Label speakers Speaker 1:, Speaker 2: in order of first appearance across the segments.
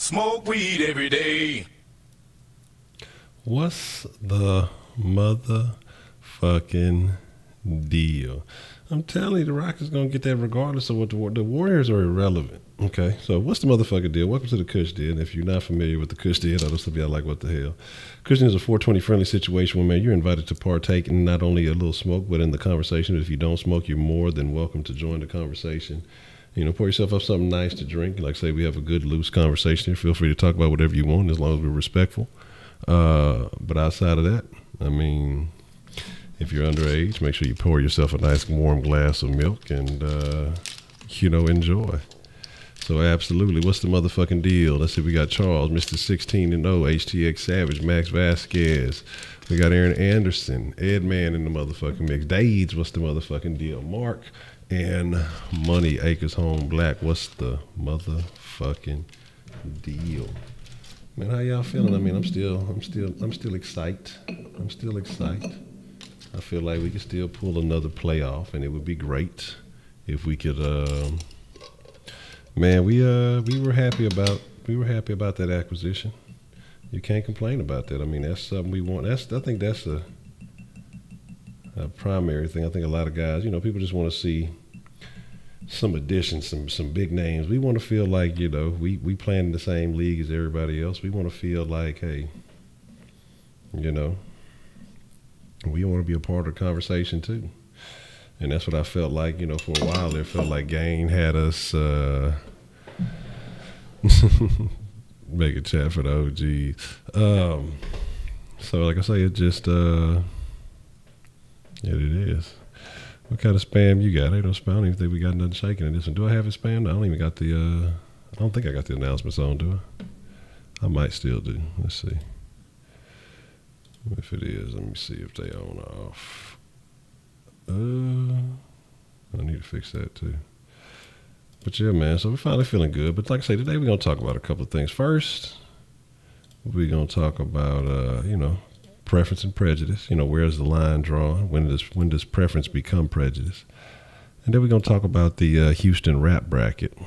Speaker 1: Smoke weed every day.
Speaker 2: What's the motherfucking deal? I'm telling you, the Rockets gonna get that regardless of what the Warriors are irrelevant. Okay, so what's the motherfucking deal? Welcome to the Kush deal. And if you're not familiar with the Kush deal, I'll just be like, what the hell? Kushing is a 420 friendly situation where, man, you're invited to partake in not only a little smoke, but in the conversation. If you don't smoke, you're more than welcome to join the conversation. You know, pour yourself up something nice to drink. Like, say, we have a good, loose conversation here. Feel free to talk about whatever you want as long as we're respectful. But outside of that, I mean, if you're underage, make sure you pour yourself a nice warm glass of milk and, enjoy. So absolutely, what's the motherfucking deal? Let's see, we got Charles, Mr. 16-0, HTX Savage, Max Vasquez. We got Aaron Anderson, Ed Man in the motherfucking mix. Dades, what's the motherfucking deal? Mark and Money Acres Home Black, what's the motherfucking deal? Man, how y'all feeling? I mean, I'm still excited. I'm still excited. I feel like we could still pull another playoff, and it would be great if we could. Man, we were happy about that acquisition. You can't complain about that. I mean, that's something we want. I think that's a primary thing. I think a lot of guys, people just want to see some additions, some big names. We want to feel like, we playing in the same league as everybody else. We want to feel like, hey, we want to be a part of the conversation too. And that's what I felt like, for a while there. Felt like Gain had us make a chat for the OGs. So like I say, it just it is. What kind of spam you got? Ain't no spam. I don't even think we got nothing shaking in this one. Do I have it spam? No, I don't even got the I don't think I got the announcements on, do I? I might still do. Let's see. If it is, let me see if they on or off. I need to fix that too. But yeah, man, so we're finally feeling good. But like I say, today we're going to talk about a couple of things. First, we're going to talk about, preference and prejudice. Where's the line drawn? When does preference become prejudice? And then we're going to talk about the Houston rap bracket.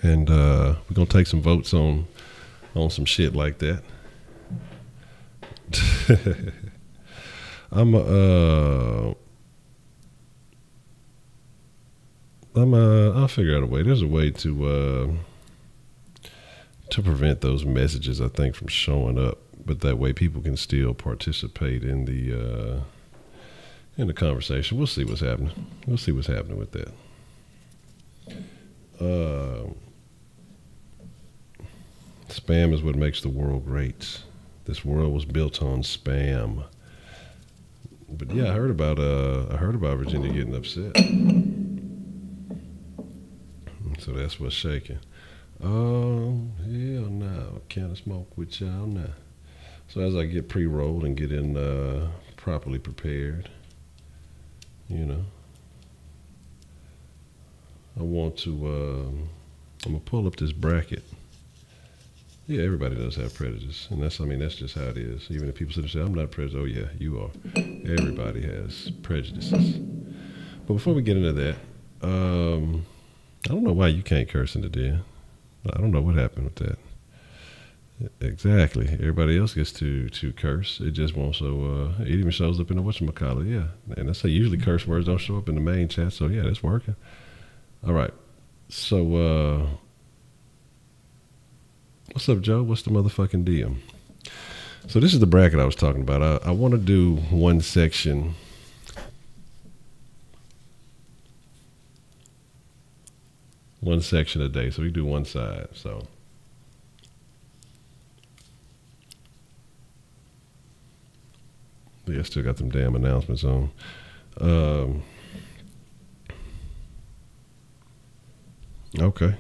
Speaker 2: And we're going to take some votes on some shit like that. I'll figure out a way. There's a way to prevent those messages, I think, from showing up, but that way people can still participate in the conversation. We'll see what's happening. We'll see what's happening with that. Spam is what makes the world great. This world was built on spam. But yeah, I heard about Virginia getting upset. So that's what's shaking. Oh, hell no. Can't I smoke with y'all now? So as I get pre-rolled and get in properly prepared, I want to, I'm going to pull up this bracket. Yeah, everybody does have prejudice. And that's just how it is. Even if people sit and say, I'm not prejudiced. Oh, yeah, you are. Everybody has prejudices. But before we get into that, I don't know why you can't curse in the den. I don't know what happened with that. Exactly. Everybody else gets to curse. It just won't. So it even shows up in the whatchamacallit. Yeah. And that's how usually curse words don't show up in the main chat. So yeah, that's working. All right. So what's up, Joe? What's the motherfucking deal? So this is the bracket I was talking about. I want to do one section. One section a day. So we do one side. So yeah, still got them damn announcements on. Okay.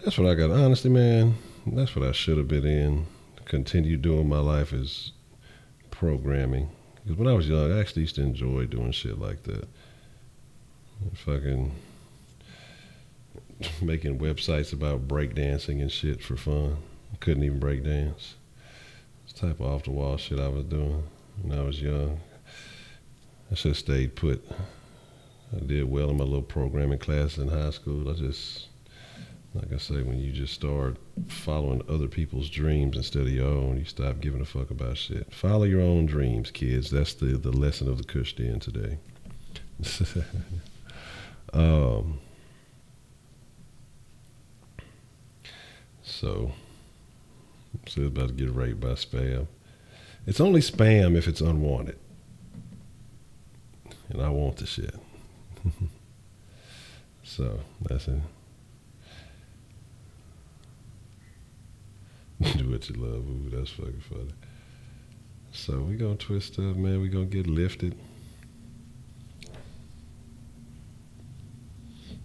Speaker 2: That's what I got. Honestly, man, that's what I should have been in. Continue doing my life as programming. Because when I was young, I actually used to enjoy doing shit like that. Fucking making websites about breakdancing and shit for fun. Couldn't even break dance. It's the type of off the wall shit I was doing when I was young. I should have stayed put. I did well in my little programming class in high school. I just Like I say, when you just start following other people's dreams instead of your own, you stop giving a fuck about shit. Follow your own dreams, kids. That's the lesson of the Kush Den today. So it's about to get raped by spam. It's only spam if it's unwanted. And I want the shit. So that's it. Do what you love. Ooh, that's fucking funny. So we gonna twist up, man. We gonna get lifted.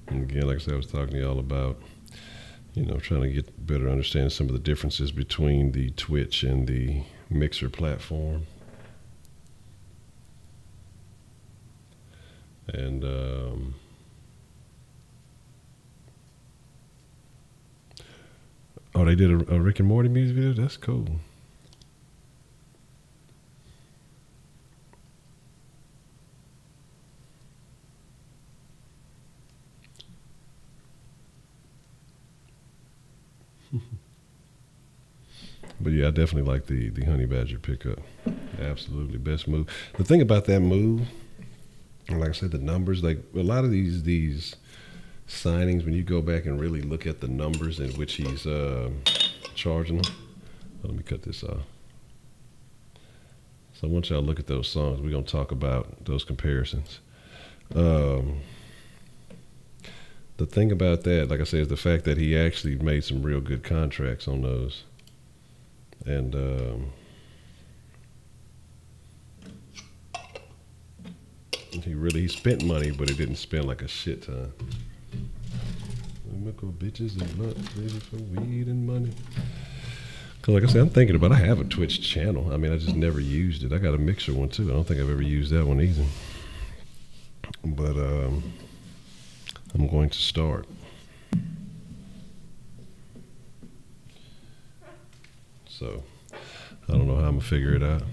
Speaker 2: And again, like I said, I was talking to y'all about, trying to get better understanding some of the differences between the Twitch and the Mixer platform. And oh, they did a Rick and Morty music video? That's cool. But yeah, I definitely like the Honey Badger pickup. Absolutely best move. The thing about that move, like I said, the numbers, like a lot of these signings, when you go back and really look at the numbers in which he's charging them. Let me cut this off. So I want y'all to look at those songs. We're going to talk about those comparisons. The thing about that, like I said, is the fact that he actually made some real good contracts on those. And he spent money, but he didn't spend like a shit ton. Bitches and nuts, baby, for weed and money. Cause like I said, I'm thinking about, I have a Twitch channel. I mean, I just never used it. I got a Mixer one too. I don't think I've ever used that one either. But I'm going to start. So I don't know how I'm gonna figure it out.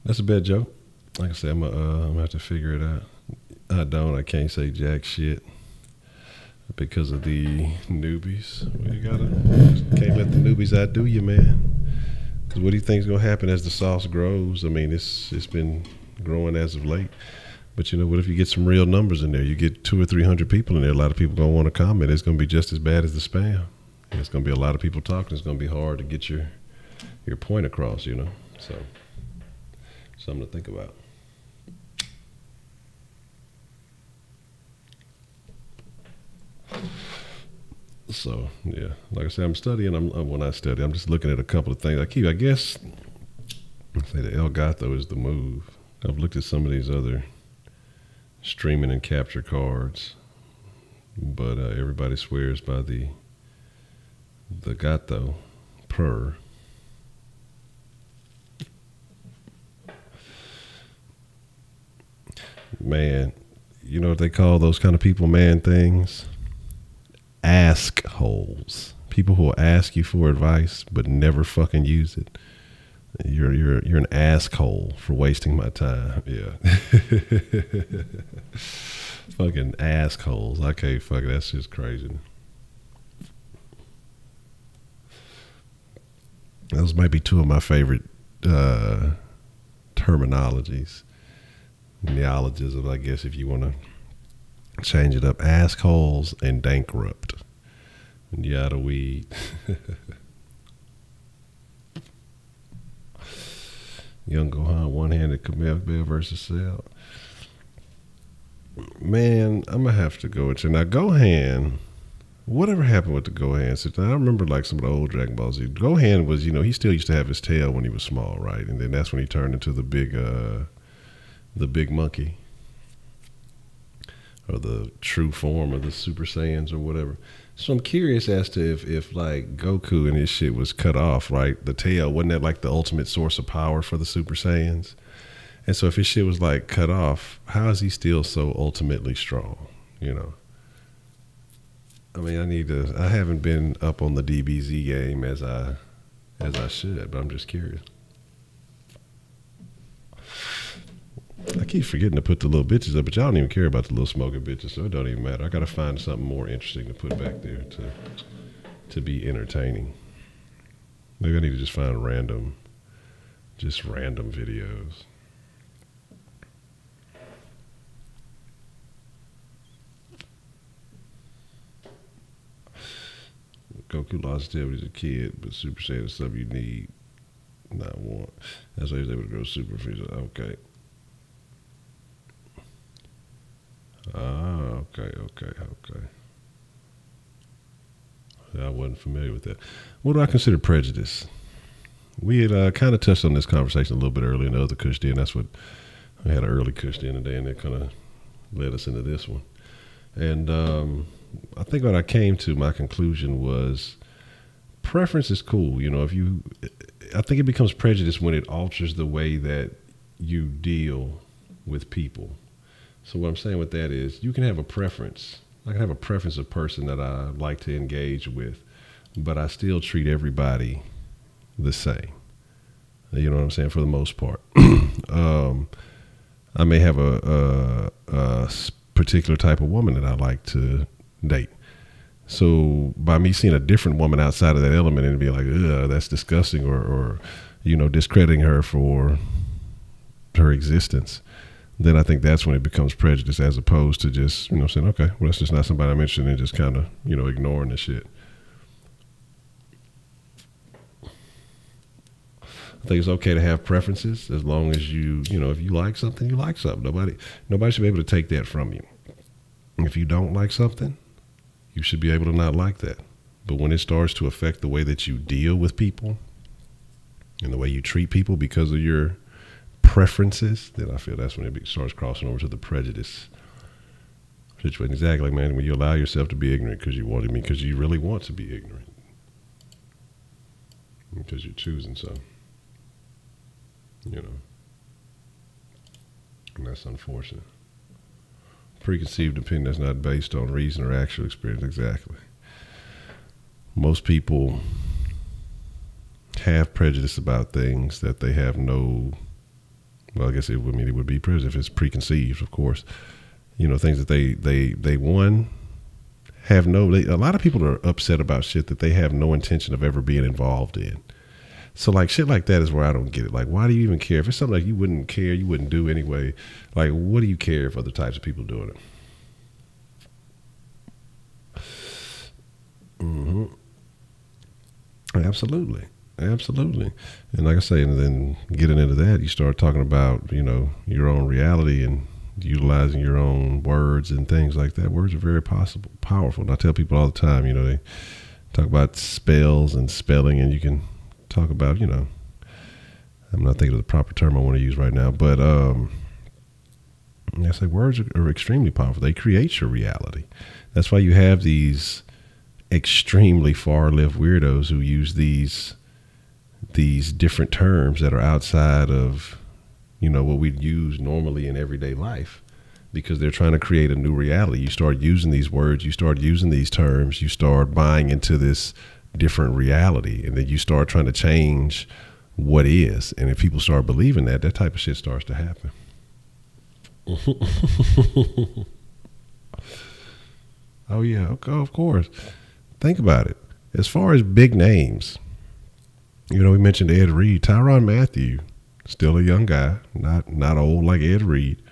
Speaker 2: That's a bad joke. Like I said, I'm gonna have to figure it out. I can't say jack shit because of the newbies. Well, you can't let the newbies outdo you, man. Because what do you think's gonna happen as the sauce grows? I mean, it's been growing as of late. But what if you get some real numbers in there? You get 200 or 300 people in there. A lot of people gonna want to comment. It's gonna be just as bad as the spam. It's gonna be a lot of people talking. It's gonna be hard to get your point across. So something to think about. So yeah, like I said, I'm studying. When I study, I'm just looking at a couple of things. I guess, say the Elgato is the move. I've looked at some of these other streaming and capture cards, but everybody swears by the Gato Per. Man, you know what they call those kind of people, man, things? Ask holes. People who will ask you for advice but never fucking use it. You're an asshole for wasting my time. Yeah. Fucking assholes. Okay, fuck it. That's just crazy. Those might be two of my favorite terminologies. Neologisms, I guess, if you want to change it up. Assholes and bankrupt. And yada weed. Young Gohan, one-handed Kemah versus Cell. Man, I'm going to have to go with you. Now, Gohan, whatever happened with the Gohan system? I remember like some of the old Dragon Ball Z. Gohan was, he still used to have his tail when he was small, right? And then that's when he turned into the big monkey. Or the true form of the Super Saiyans or whatever. So I'm curious as to if like Goku and his shit was cut off, right? The tail, wasn't that like the ultimate source of power for the Super Saiyans? And so if his shit was like cut off, how is he still so ultimately strong? I mean, I haven't been up on the DBZ game as I should, but I'm just curious. I keep forgetting to put the little bitches up, but y'all don't even care about the little smoking bitches, so it don't even matter. I got to find something more interesting to put back there to be entertaining. Maybe I need to just find random videos. Goku lost his tail when he was a kid, but Super Saiyan is something you need, not want. That's why he was able to grow Super Frieza. Okay. Okay. I wasn't familiar with that. What do I consider prejudice? We had kind of touched on this conversation a little bit earlier in the other Kush Den. That's what we had an early Kush Den today, and it kind of led us into this one. And I think what I came to, my conclusion was preference is cool. You know, I think it becomes prejudice when it alters the way that you deal with people. So what I'm saying with that is you can have a preference. I can have a preference of person that I like to engage with, but I still treat everybody the same. You know what I'm saying? For the most part. I may have a particular type of woman that I like to date. So by me seeing a different woman outside of that element and being like, ugh, that's disgusting, or discrediting her for her existence, then I think that's when it becomes prejudice, as opposed to just, saying, okay, well, that's just not somebody I'm interested in, just kind of, ignoring the shit. I think it's okay to have preferences as long as if you like something, you like something. Nobody should be able to take that from you. If you don't like something, you should be able to not like that. But when it starts to affect the way that you deal with people and the way you treat people because of your preferences, then I feel that's when it starts crossing over to the prejudice situation. Exactly, man. When you allow yourself to be ignorant because you really want to be ignorant, because you're choosing so. And that's unfortunate. Preconceived opinion that's not based on reason or actual experience. Exactly. Most people have prejudice about things that they have no. Well, I guess it would be prejudice if it's preconceived, of course. Things that they have no. A lot of people are upset about shit that they have no intention of ever being involved in. So like shit like that is where I don't get it. Like, why do you even care? If it's something like you wouldn't care, you wouldn't do anyway. Like, what do you care if other types of people doing it? Mm-hmm. Absolutely. And like I say, and then getting into that, you start talking about, your own reality and utilizing your own words and things like that. Words are very powerful. And I tell people all the time, they talk about spells and spelling, and you can talk about, I'm not thinking of the proper term I want to use right now, but I say words are extremely powerful. They create your reality. That's why you have these extremely far-left weirdos who use these different terms that are outside of, what we'd use normally in everyday life, because they're trying to create a new reality. You start using these words, you start using these terms, you start buying into this different reality, and then you start trying to change what is. And if people start believing that type of shit starts to happen. Oh yeah, okay, of course. Think about it. As far as big names, we mentioned Ed Reed. Tyrann Mathieu, still a young guy, not old like Ed Reed.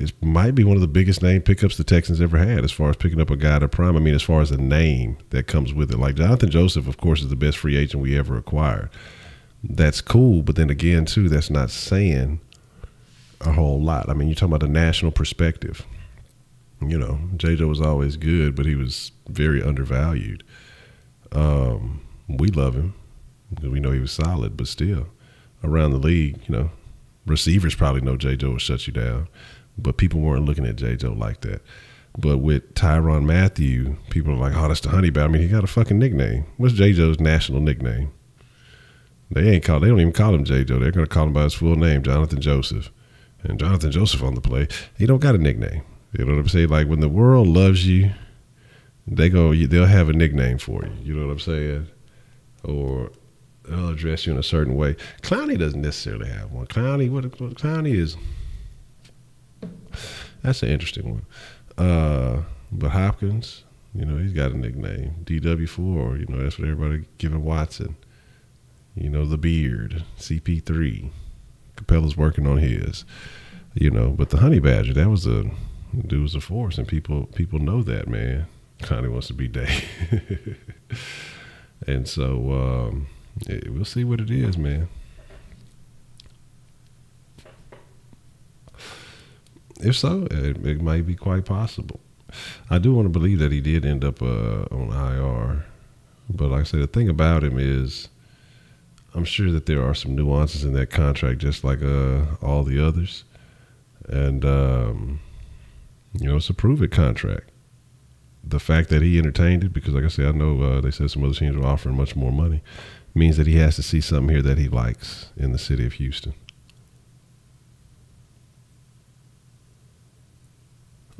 Speaker 2: It might be one of the biggest name pickups the Texans ever had, as far as picking up a guy to prime. I mean, as far as the name that comes with it. Like Jonathan Joseph, of course, is the best free agent we ever acquired. That's cool, but then again, too, that's not saying a whole lot. I mean, you're talking about the national perspective. J-Jo was always good, but he was very undervalued. We love him because we know he was solid, but still, around the league, receivers probably know J-Jo will shut you down. But people weren't looking at J-Jo like that. But with Tyrann Mathieu, people are like, oh, that's the honey badger. I mean, he got a fucking nickname. What's J-Jo's national nickname? They don't even call him J-Jo. They're going to call him by his full name, Jonathan Joseph. And Jonathan Joseph on the play, he don't got a nickname. You know what I'm saying? Like, when the world loves you, they'll have a nickname for you. You know what I'm saying? Or they'll address you in a certain way. Clowney doesn't necessarily have one. Clowney, what Clowney is, that's an interesting one. But Hopkins, you know, he's got a nickname, DW4. You know, that's what everybody giving Watson. You know, the Beard, CP3. Capella's working on his. You know, but the Honey Badger, that was a dude was a force, and people know that, man. Clowney wants to be Dave. And so we'll see what it is, man. If so, it might be quite possible. I do want to believe that he did end up on IR. But like I said, the thing about him is I'm sure that there are some nuances in that contract, just like all the others. And, you know, it's a prove-it contract. The fact that he entertained it, because like I said, I know they said some other teams were offering much more money, means that he has to see something here that he likes in the city of Houston.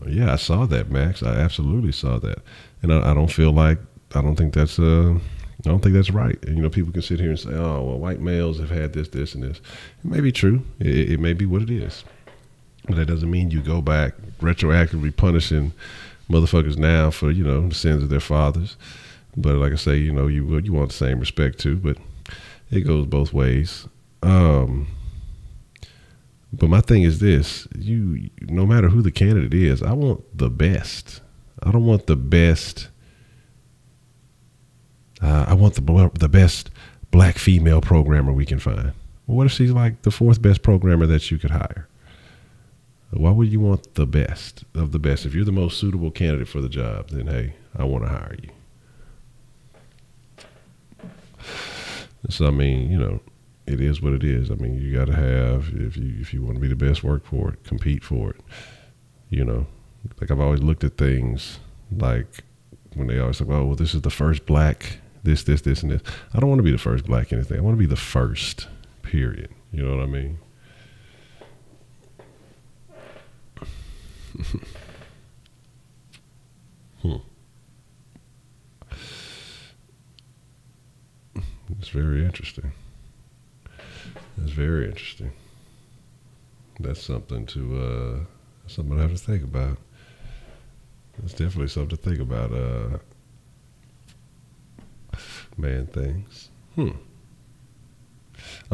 Speaker 2: Yeah, I saw that, Max. I absolutely saw that, and I don't think that's right. And, you know, people can sit here and say, "Oh, well, white males have had this, this, and this." It may be true. It may be what it is, but that doesn't mean you go back retroactively punishing motherfuckers now for, you know, the sins of their fathers. But like I say, you know, you want the same respect too, but it goes both ways. But my thing is this: no matter who the candidate is, I want the best. I don't want the best. I want the best black female programmer we can find. Well, what if she's like the fourth best programmer that you could hire? Why would you want the best of the best? If you're the most suitable candidate for the job, then hey, I want to hire you. So I mean, you know, it is what it is. I mean, you got to have, if you want to be the best, work for it, compete for it. You know, like I've always looked at things like when they always say, "Oh, well, this is the first black this, and this." I don't want to be the first black anything. I want to be the first. Period. You know what I mean? It's very interesting. It's very interesting. That's something to have to think about. It's definitely something to think about. Man things. Oh,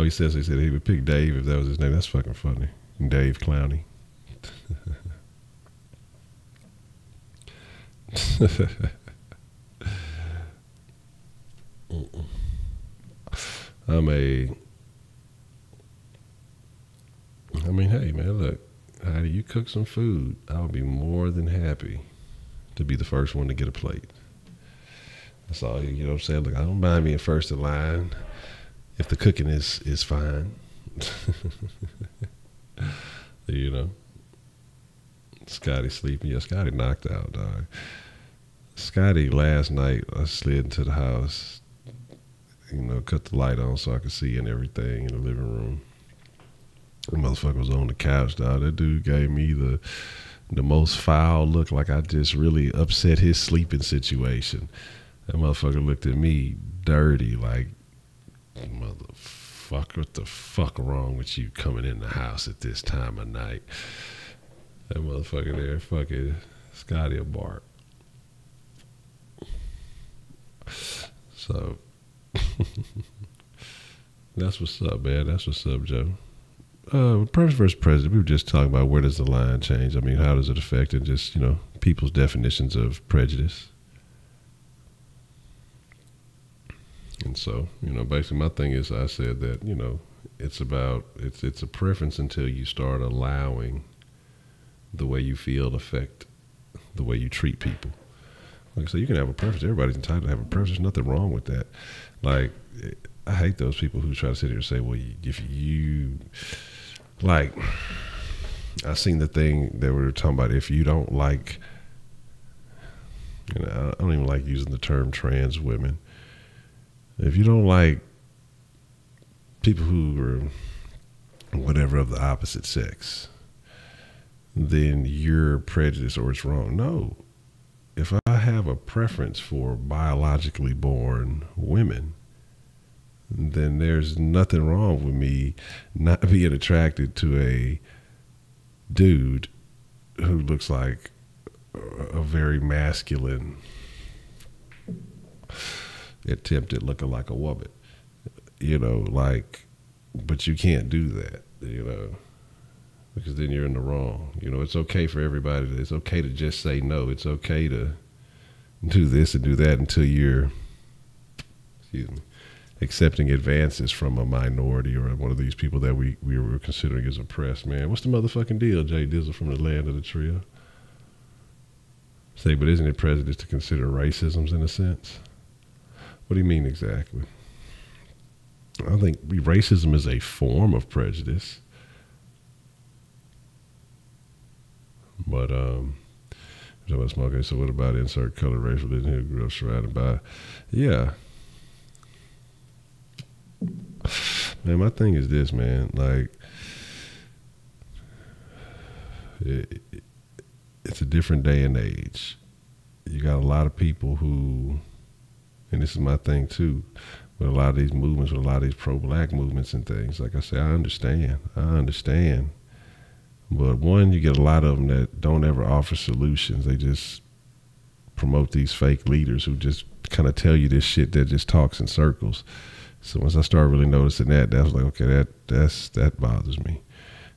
Speaker 2: he said he would pick Dave if that was his name. That's fucking funny. Dave Clowney. I mean, hey, man, look, how do you cook some food? I would be more than happy to be the first one to get a plate. That's all, you know what I'm saying? Look, I don't mind being first in line if the cooking is fine. You know? Scotty sleeping. Yeah, Scotty knocked out, dog. Scotty, last night, I slid into the house, you know, cut the light on so I could see and everything in the living room. The motherfucker was on the couch, dog. That dude gave me the most foul look, like I just really upset his sleeping situation. That motherfucker looked at me dirty, like, motherfucker, what the fuck wrong with you coming in the house at this time of night? That motherfucker there, fucking Scotty a bark. So, that's what's up, man. That's what's up, Joe. Prejudice versus President, we were just talking about where does the line change? I mean, how does it affect and just, you know, people's definitions of prejudice? And so, you know, basically my thing is I said that, you know, it's a preference until you start allowing the way you feel affect the way you treat people. Like I said, you can have a preference. Everybody's entitled to have a preference. There's nothing wrong with that. Like, I hate those people who try to sit here and say, well, if you, like, I seen the thing that we were talking about, if you don't like, you know, I don't even like using the term trans women. If you don't like people who are whatever of the opposite sex, then you're prejudiced or it's wrong. No. If I have a preference for biologically born women, then there's nothing wrong with me not being attracted to a dude who looks like a very masculine attempt at looking like a woman. But you can't do that, because then you're in the wrong. It's okay for everybody. It's okay to just say no. It's okay to do this and do that until you're, accepting advances from a minority or one of these people that we were considering as oppressed, man. What's the motherfucking deal, Jay Dizzle from the land of the trio? Say, but isn't it prejudice to consider racisms in a sense? What do you mean exactly? I think racism is a form of prejudice. But, okay, so what about insert color, race, religion, who grew up surrounded by? Yeah. Man, my thing is this, man. Like, it's a different day and age. You got a lot of people who, and this is my thing too, with a lot of these movements, with a lot of these pro-black movements and things. Like I say, I understand. But one, you get a lot of them that don't ever offer solutions. They just promote these fake leaders who just kind of tell you this shit that just talks in circles. So once I started really noticing that was like, okay, that bothers me.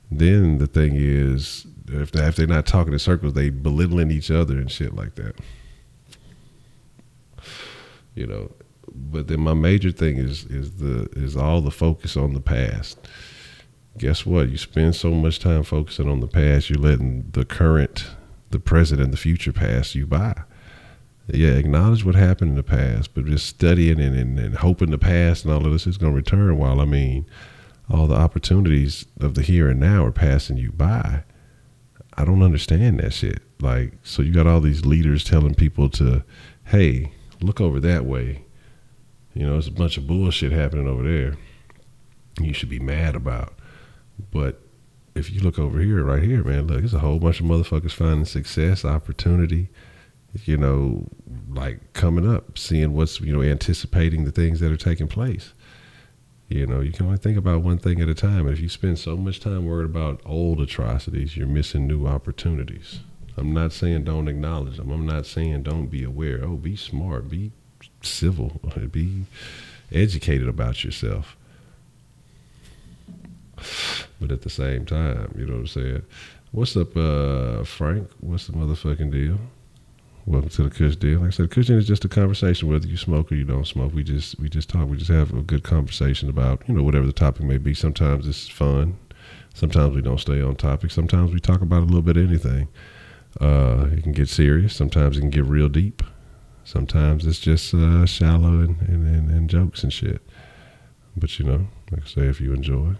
Speaker 2: Then the thing is, if they're not talking in circles, they belittling each other and shit like that. But then my major thing is all the focus on the past. Guess what? You spend so much time focusing on the past, you're letting the current, the present, and the future pass you by. Yeah, acknowledge what happened in the past, but just studying and hoping the past and all of this is going to return, while, all the opportunities of the here and now are passing you by. I don't understand that shit. Like, so you got all these leaders telling people to, hey, look over that way. It's a bunch of bullshit happening over there you should be mad about. But if you look over here, right here, man, look, there's a whole bunch of motherfuckers finding success, opportunity, like coming up, seeing what's, anticipating the things that are taking place. You can only think about one thing at a time. And if you spend so much time worried about old atrocities, you're missing new opportunities. I'm not saying don't acknowledge them. I'm not saying don't be aware. Oh, be smart, be civil, be educated about yourself. But at the same time, you know what I'm saying? What's up, Frank? What's the motherfucking deal? Welcome to the Kush deal. Like I said, Kush is just a conversation, whether you smoke or you don't smoke. We just talk. We just have a good conversation about, whatever the topic may be. Sometimes it's fun. Sometimes we don't stay on topic. Sometimes we talk about a little bit of anything. It can get serious. Sometimes it can get real deep. Sometimes it's just shallow and jokes and shit. But, like I say, if you enjoy,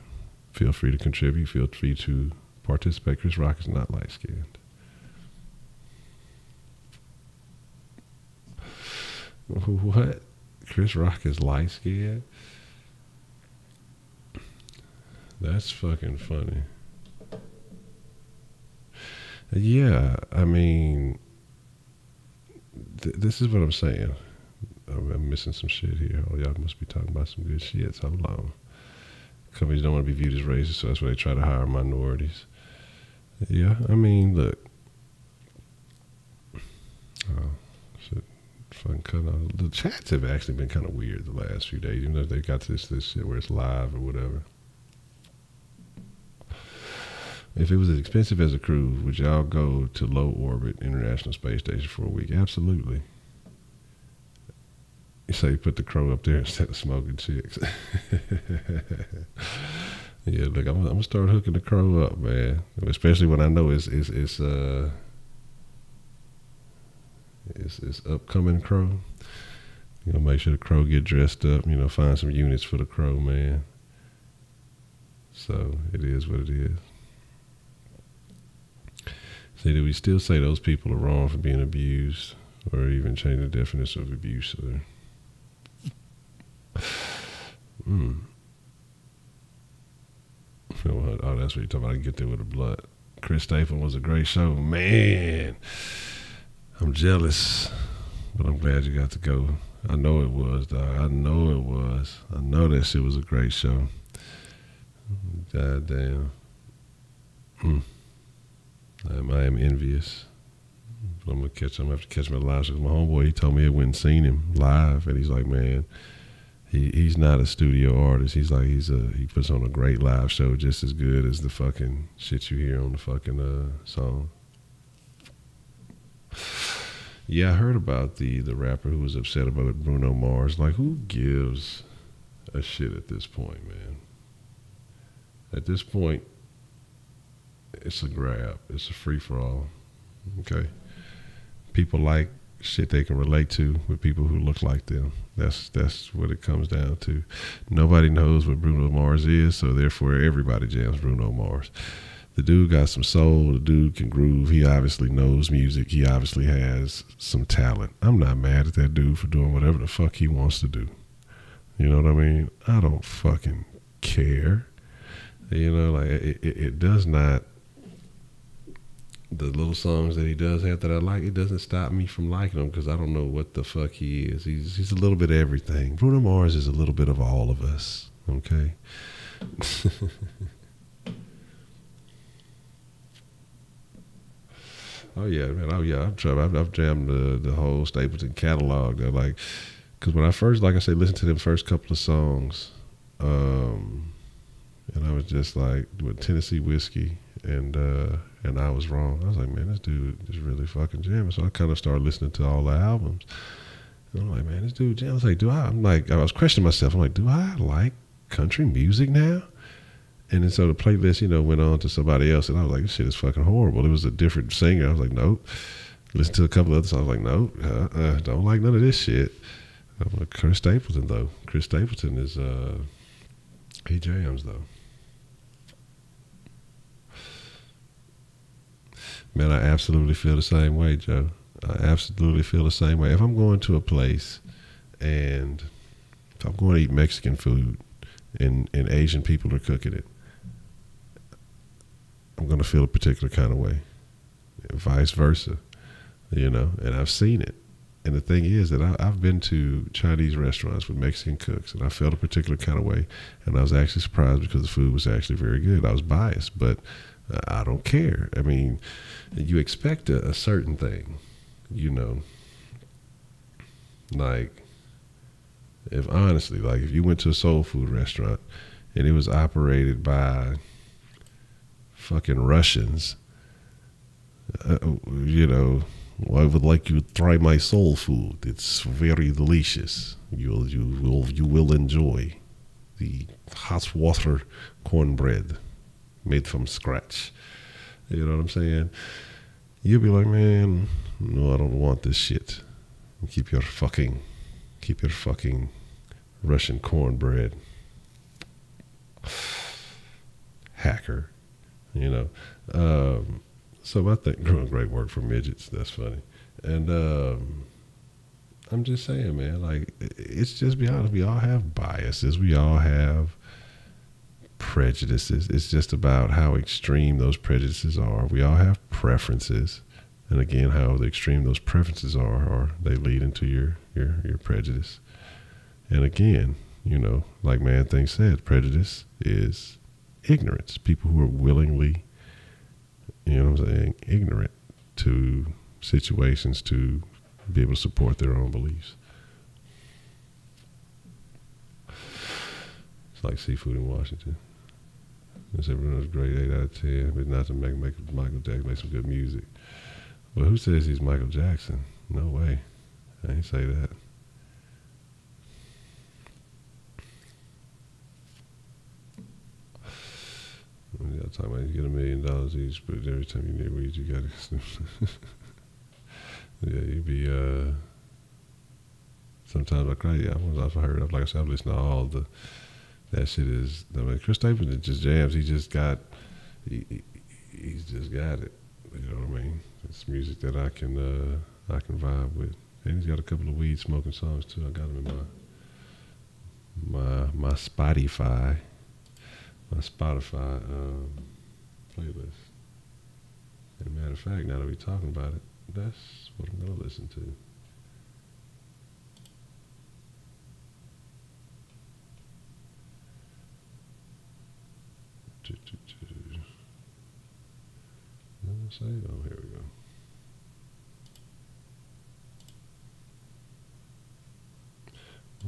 Speaker 2: feel free to contribute. Feel free to participate. Chris Rock is not light-skinned. What? Chris Rock is light-skinned? That's fucking funny. Yeah, this is what I'm saying. I'm missing some shit here. Oh, y'all must be talking about some good shit. So hold on. Companies don't want to be viewed as racist, so that's why they try to hire minorities. Yeah, look. Oh, shit. Fucking cut off. The chats have actually been kind of weird the last few days. Even though they got this shit where it's live or whatever. If it was as expensive as a cruise, would y'all go to low orbit International Space Station for a week? Absolutely. You say you put the crow up there instead of smoking chicks. Yeah, look, I'm gonna start hooking the crow up, man. Especially when I know it's upcoming crow. Make sure the crow get dressed up. Find some units for the crow, man. So it is what it is. See, do we still say those people are wrong for being abused, or even change the definition of abuse? Oh, that's what you're talking about. I can get there with the blood. Chris Stapleton was a great show. Man, I'm jealous. But I'm glad you got to go. I know it was, dog. I know it was. I know that shit was a great show. God damn. I am envious. But I'm gonna have to catch him at live. Because my homeboy, he told me he went and seen him live, and he's like, man, he's not a studio artist. He's like, he puts on a great live show, just as good as the fucking shit you hear on the fucking song. Yeah, I heard about the rapper who was upset about Bruno Mars. Like, who gives a shit at this point, man? At this point, it's a grab. It's a free-for-all. Okay? People like shit they can relate to with people who look like them. That's what it comes down to. Nobody knows what Bruno Mars is, so therefore everybody jams Bruno Mars. The dude got some soul. The dude can groove. He obviously knows music. He obviously has some talent. I'm not mad at that dude for doing whatever the fuck he wants to do. You know what I mean? I don't fucking care. You know, like it does not. The little songs that he does have that I like, it doesn't stop me from liking him because I don't know what the fuck he is. He's a little bit of everything. Bruno Mars is a little bit of all of us. Okay. Oh yeah, man. Oh yeah. I've jammed the whole Stapleton catalog. Though, like, because when I first, like I said, listened to them first couple of songs, and I was just like, with Tennessee Whiskey, and I was wrong. I was like, man, this dude is really fucking jamming. So I kind of started listening to all the albums, and I'm like, man, this dude jams. I was questioning myself. I'm like, do I like country music now? And then so the playlist, went on to somebody else, and I was like, this shit is fucking horrible. It was a different singer. I was like, nope. Listen to a couple of other songs. I was like, nope, don't like none of this shit. I'm like, Chris Stapleton, though. Chris Stapleton is, he jams, though. Man, I absolutely feel the same way, Joe. I absolutely feel the same way. If I'm going to a place and if I'm going to eat Mexican food and Asian people are cooking it, I'm going to feel a particular kind of way. Vice versa, and I've seen it. And the thing is that I've been to Chinese restaurants with Mexican cooks, and I felt a particular kind of way. And I was actually surprised because the food was actually very good. I was biased, but I don't care. I mean, you expect a certain thing, like, if you went to a soul food restaurant and it was operated by fucking Russians, I would like you to try my soul food. It's very delicious. You will enjoy the hot water cornbread made from scratch. You know what I'm saying? You'll be like, man, no, I don't want this shit. Keep your fucking Russian cornbread. Hacker. So I think doing great work for midgets. That's funny. And I'm just saying, man, like, it's just be honest. We all have biases. We all have prejudices. It's just about how extreme those prejudices are. We all have preferences. And again, how extreme those preferences are, or they lead into your prejudice. And again, like Man Thing said, prejudice is ignorance. People who are willingly, ignorant to situations to be able to support their own beliefs. It's like seafood in Washington. They say Bruno's great, 8 out of 10, but not to make Michael Jackson make some good music. Well, who says he's Michael Jackson? No way. I ain't say that. Y'all talking about you get $1 million each, but every time you need weed, you got to. Yeah, you be. Sometimes I cry. Yeah, I've heard. Like I said, I've listened to all the. That shit is. I mean, Chris Stapleton just jams. He just got. He's just got it. You know what I mean? It's music that I can vibe with. And he's got a couple of weed smoking songs too. I got them in my Spotify. My Spotify playlist. As a matter of fact, now that we're talking about it, that's what I'm gonna listen to. Say, oh, here we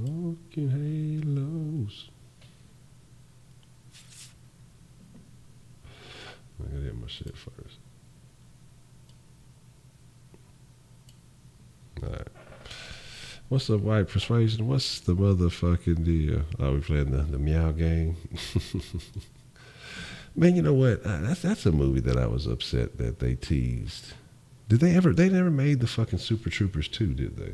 Speaker 2: go. Walking halos. I gotta get my shit first. Alright. What's the white persuasion? What's the motherfucking deal? Oh, we playing the meow game. Man, you know what? That's a movie that I was upset that they teased. Did they ever? They never made the fucking Super Troopers 2, did they?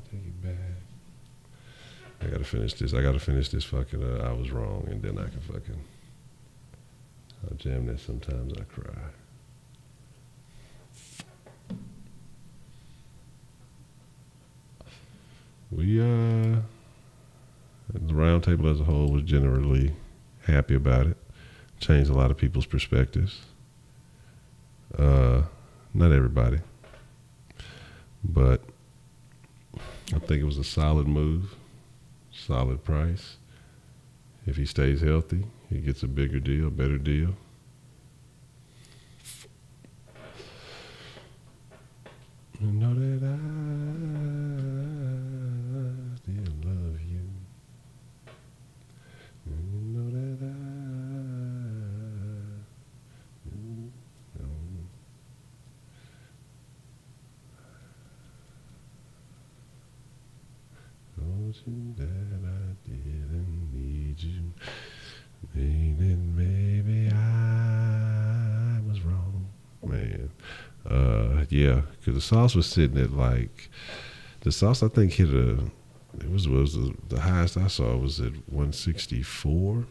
Speaker 2: Take it back. I gotta finish this. I gotta finish this fucking. I was wrong, and then I can fucking. I'll jam that. Sometimes I cry. We the round table as a whole was generally happy about it. Changed a lot of people's perspectives. Not everybody, but I think it was a solid move, solid price. If he stays healthy, he gets a bigger deal, better deal. You know that I still love you. And you know that I told you that I didn't need you. Meaning maybe I was wrong, man. Yeah, because the sauce was sitting at like, the sauce I think hit the highest I saw was at 164,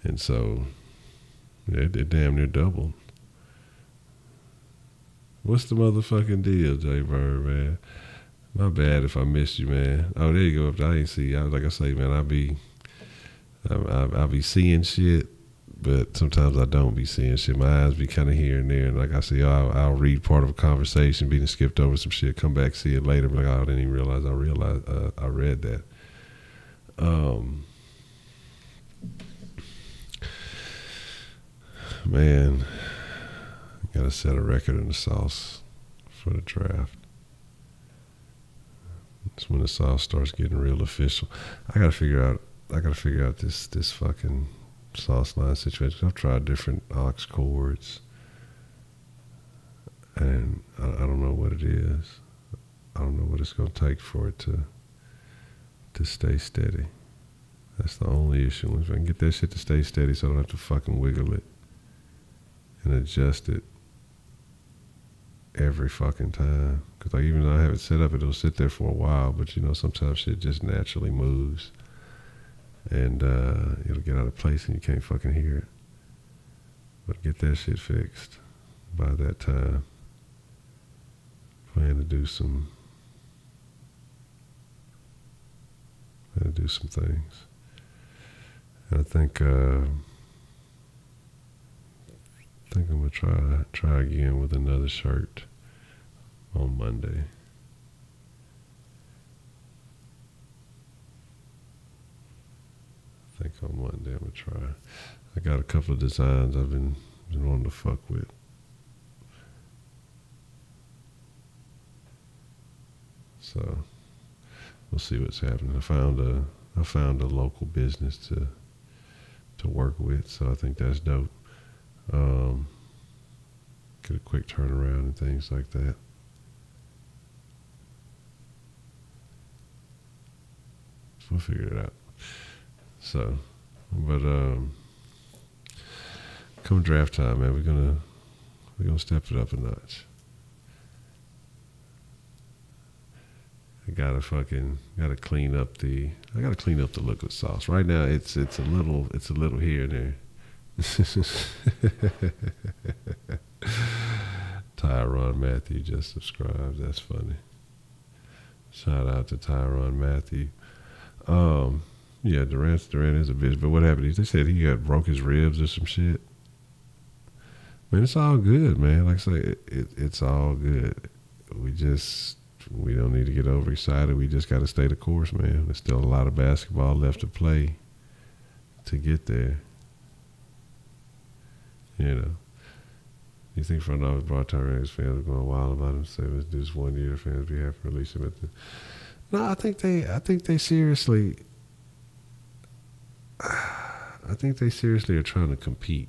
Speaker 2: and so yeah, it damn near doubled. What's the motherfucking deal, Jay Bird, man? My bad if I missed you, man. Oh, there you go. I ain't see. Like I say, man, I'll be seeing shit, but sometimes I don't be seeing shit. My eyes be kind of here and there, and like I say, I'll read part of a conversation, being skipped over some shit, come back, see it later, but like, I didn't even realize I read that. Man, gotta set a record in the sauce for the draft. It's when the sauce starts getting real official. I gotta figure out this fucking sauce line situation. I've tried different aux chords, and I don't know what it is. I don't know what it's gonna take for it to stay steady. That's the only issue. If I can get that shit to stay steady, so I don't have to fucking wiggle it and adjust it every fucking time. Because like, even though I have it set up, it'll sit there for a while, but you know, sometimes shit just naturally moves, and it'll get out of place and you can't fucking hear it. But get that shit fixed by that time. Plan to do some things. And I think I'm gonna try again with another shirt on Monday. I think on Monday I'm gonna try. I got a couple of designs I've been wanting to fuck with. So we'll see what's happening. I found a local business to work with, so I think that's dope. Get a quick turnaround and things like that. So we'll figure it out. So, but come draft time, man, we're gonna step it up a notch. I gotta clean up the look of the sauce. Right now it's a little here and there. Tyron Matthew just subscribed. That's funny. Shout out to Tyron Matthew. Yeah, Durant is a bitch. But what happened? They said he broke his ribs or some shit. Man, it's all good, man. Like I say, it's all good. We just we don't need to get overexcited. We just got to stay the course, man. There's still a lot of basketball left to play to get there. You know, you think front office Broad Tyrannus fans are going wild about him? Say let's do this 1 year. Fans be happy to release him at the. No, I think they seriously. I think they seriously are trying to compete.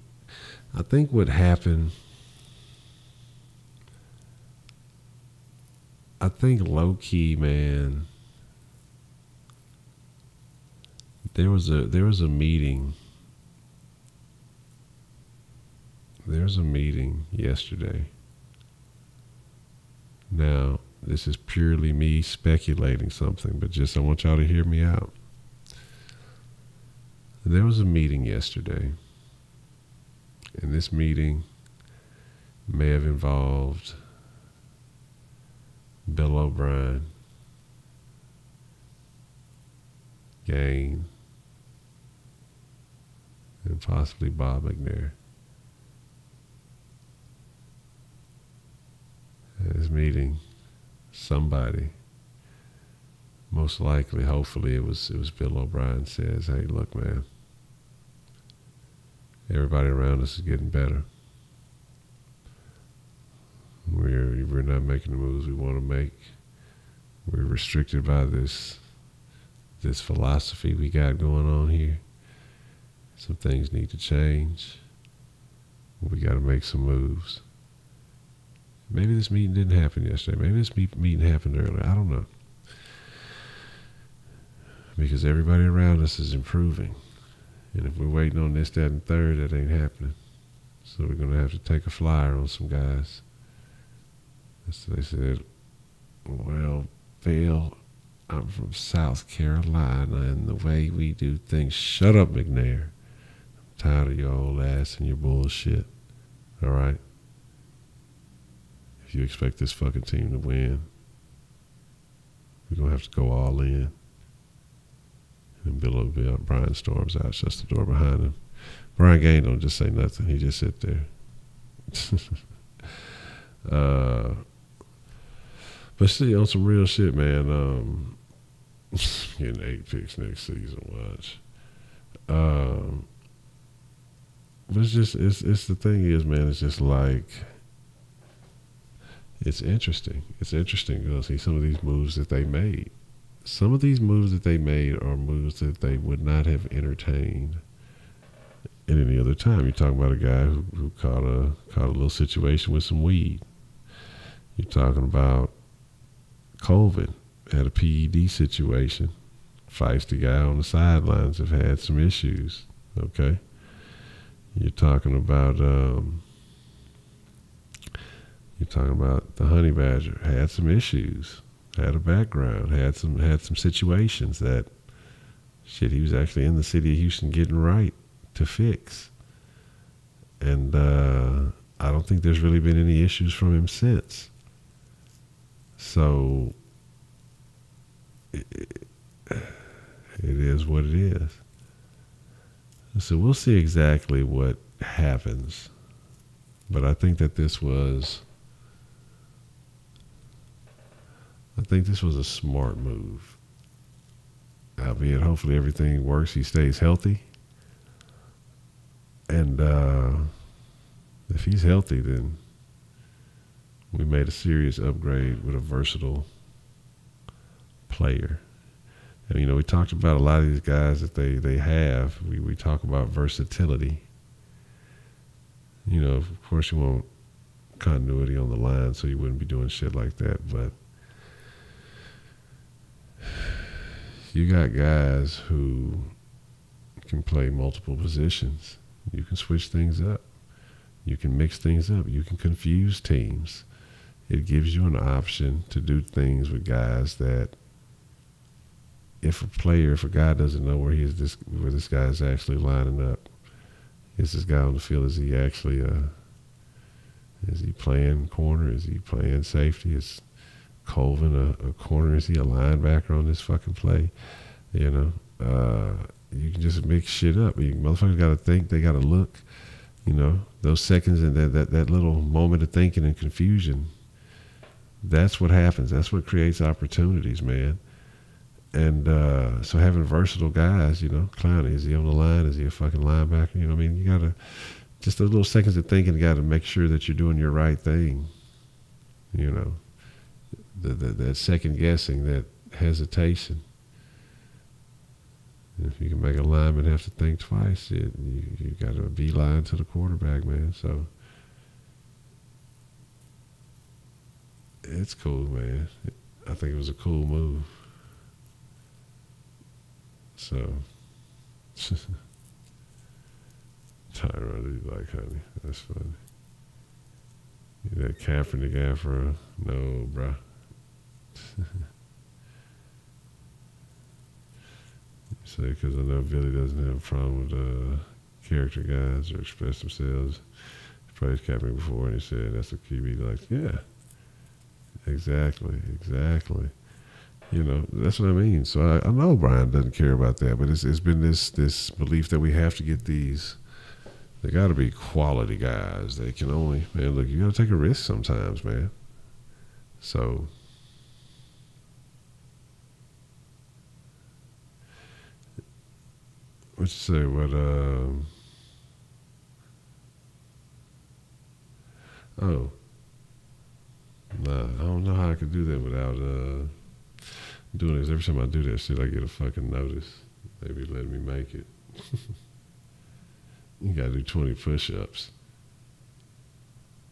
Speaker 2: I think what happened. I think low key, man. There was a meeting. There was a meeting yesterday. Now, this is purely me speculating something, but just I want y'all to hear me out. There was a meeting yesterday, and this meeting may have involved Bill O'Brien, Gain, and possibly Bob McNair. At this meeting, somebody, most likely, hopefully it was Bill O'Brien, says, "Hey, look, man, everybody around us is getting better. We're not making the moves we want to make. We're restricted by this philosophy we got going on here. Some things need to change. We got to make some moves." Maybe this meeting didn't happen yesterday. Maybe this meeting happened earlier. I don't know. Because everybody around us is improving. And if we're waiting on this, that, and third, that ain't happening. So we're going to have to take a flyer on some guys. So they said, "Well, Bill, I'm from South Carolina, and the way we do things..." Shut up, McNair. I'm tired of your old ass and your bullshit. All right? If you expect this fucking team to win, we're going to have to go all in. And Bill O'Brien storms out, shuts the door behind him. Brian Gain don't just say nothing. He just sit there. But see, on some real shit, man, getting 8 picks next season, watch. But it's just, it's the thing is, man, it's just like, it's interesting. It's interesting to see some of these moves that they made. Some of these moves that they made are moves that they would not have entertained at any other time. You're talking about a guy who caught a little situation with some weed. You're talking about COVID, had a PED situation. Feisty guy on the sidelines have had some issues. Okay, you're talking about the honey badger, had some issues, had a background, had some situations that shit he was actually in the city of Houston getting right to fix. And I don't think there's really been any issues from him since. So it is what it is. So we'll see exactly what happens. But I think that this was a smart move. Albeit hopefully everything works, he stays healthy. And if he's healthy, then we made a serious upgrade with a versatile player. And, you know, we talked about a lot of these guys that they have. We talk about versatility. You know, of course you want continuity on the line, so you wouldn't be doing shit like that. But you got guys who can play multiple positions. You can switch things up. You can mix things up. You can confuse teams. It gives you an option to do things with guys that if a guy doesn't know where this guy is actually lining up, is this guy on the field, is he actually is he playing corner? Is he playing safety? Is Colvin a corner? Is he a linebacker on this fucking play? You know, you can just mix shit up. Motherfuckers got to think. They got to look. You know, those seconds and that little moment of thinking and confusion That's what happens. That's what creates opportunities, man. And so having versatile guys, you know, Clowney, is he on the line? Is he a fucking linebacker? You know what I mean? You got to, just those little seconds of thinking, got to make sure that you're doing your right thing. You know, that second guessing, that hesitation. If you can make a lineman have to think twice, you got to beeline to the quarterback, man. So it's cool, man. I think it was a cool move. So, Tyrod, like, honey, that's funny. That Kaepernick afro, no, bruh. Say, because I know Billy doesn't have a problem with character guys or express themselves. He praised Kaepernick before, and he said that's a QB. Like, yeah, exactly. You know, that's what I mean. So I know Brian doesn't care about that, but it's been this belief that we have to get these. They got to be quality guys. They can only, man. Look, you got to take a risk sometimes, man. So. What you say? What? Oh, nah. I don't know how I could do that without doing this. Every time I do that shit, I get a fucking notice. They be letting me make it. You gotta do 20 push-ups.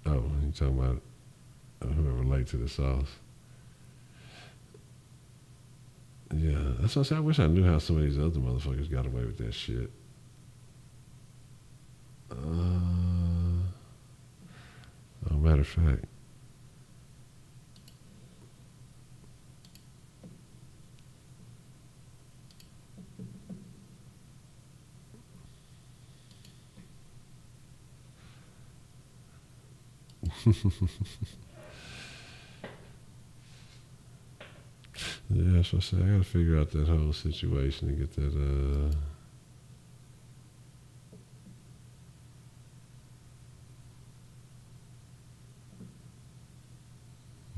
Speaker 2: Oh, you talking about whoever late to the sauce? Yeah, that's what I said. I wish I knew how some of these other motherfuckers got away with that shit. Matter of fact. Yeah, that's what I said. I gotta figure out that whole situation and get that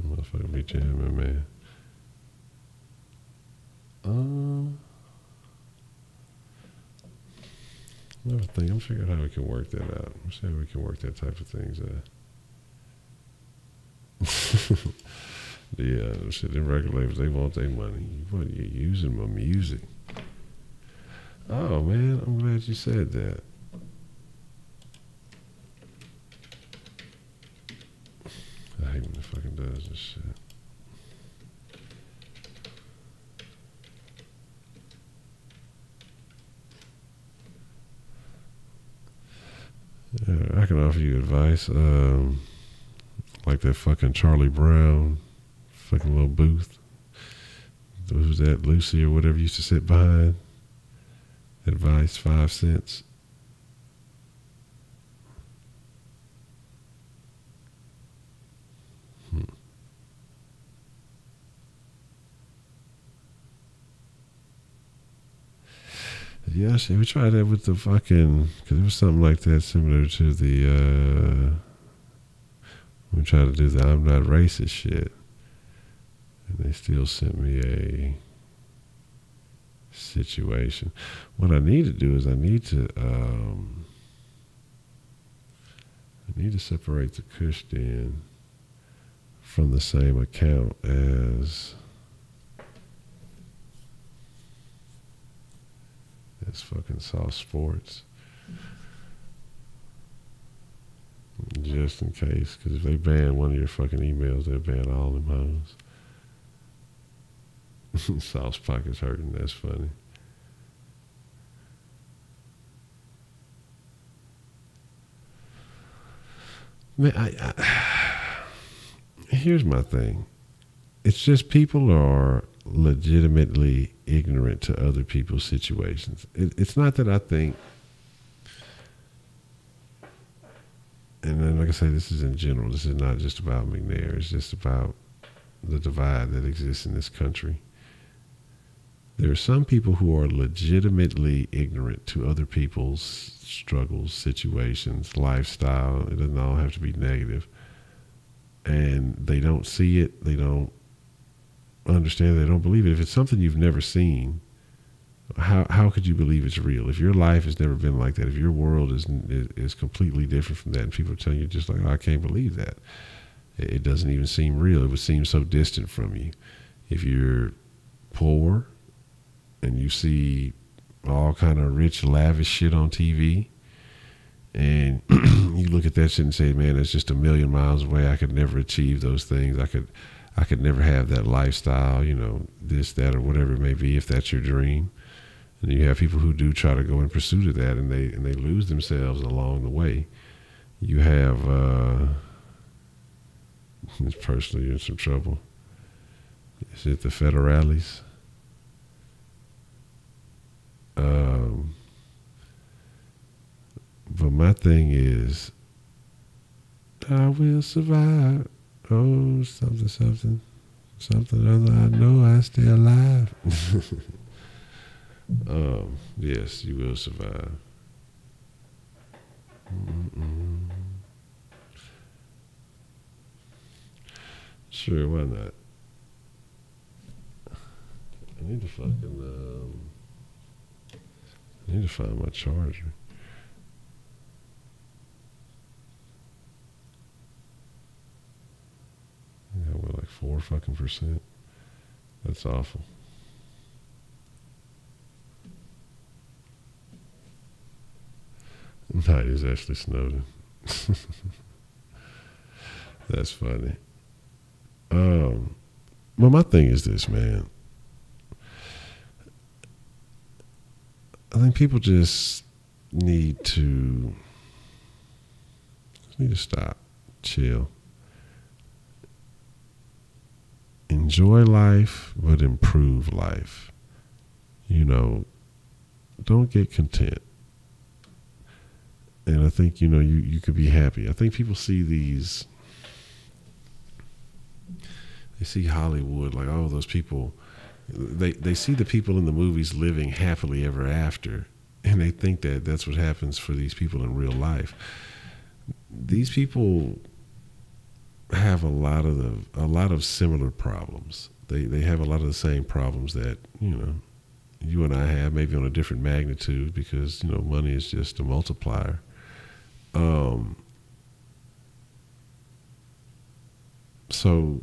Speaker 2: motherfucker be jamming, man. Another thing, I'm figuring out how we can work that out. I'm see how we can work that type of things out. Yeah, shit, them record labels, they want their money. What, you're using my music? Oh, man, I'm glad you said that. I hate when it fucking does this shit. I can offer you advice. Like that fucking Charlie Brown fucking little booth. Who's that? Lucy or whatever used to sit behind. Advice, 5 cents. Yeah, see, we tried that with the fucking, because it was something like that similar to the, we tried to do the I'm not racist shit. And they still sent me a situation. What I need to do is I need to separate the Kush den from the same account as fucking Sauce Sports. Just in case, because if they ban one of your fucking emails, they'll ban all them hoes. Sauce pocket's hurting, that's funny. Man, here's my thing. It's just people are legitimately ignorant to other people's situations. It's not that I think, and then like I say, this is in general. This is not just about McNair. It's just about the divide that exists in this country. There are some people who are legitimately ignorant to other people's struggles, situations, lifestyle. It doesn't all have to be negative. and they don't see it, they don't understand it, they don't believe it. If it's something you've never seen, how could you believe it's real? If your life has never been like that, if your world is completely different from that, and people are telling you just like, oh, I can't believe that. It doesn't even seem real. It would seem so distant from you. If you're poor and you see all kind of rich, lavish shit on TV, and you look at that shit and say, man, it's just a million miles away. I could never achieve those things. I could never have that lifestyle, this, that, or whatever it may be, if that's your dream. And you have people who do try to go in pursuit of that, and they lose themselves along the way. You have personally, you're in some trouble. Is it the federales? But my thing is, I will survive. Oh, something other. I know I stay alive. Yes, you will survive. Sure, why not? I need to find my charger. I got like 4%. That's awful. No, it is Ashley Snowden. That's funny. Well, my thing is this, man. I think people just need to stop, chill, enjoy life, but improve life. Don't get content. And I think, you could be happy. I think people see they see Hollywood like, oh, those people, they see the people in the movies living happily ever after, and they think that that's what happens for these people in real life. These people have a lot of similar problems. They have a lot of the same problems that, you and I have, maybe on a different magnitude, because, money is just a multiplier. So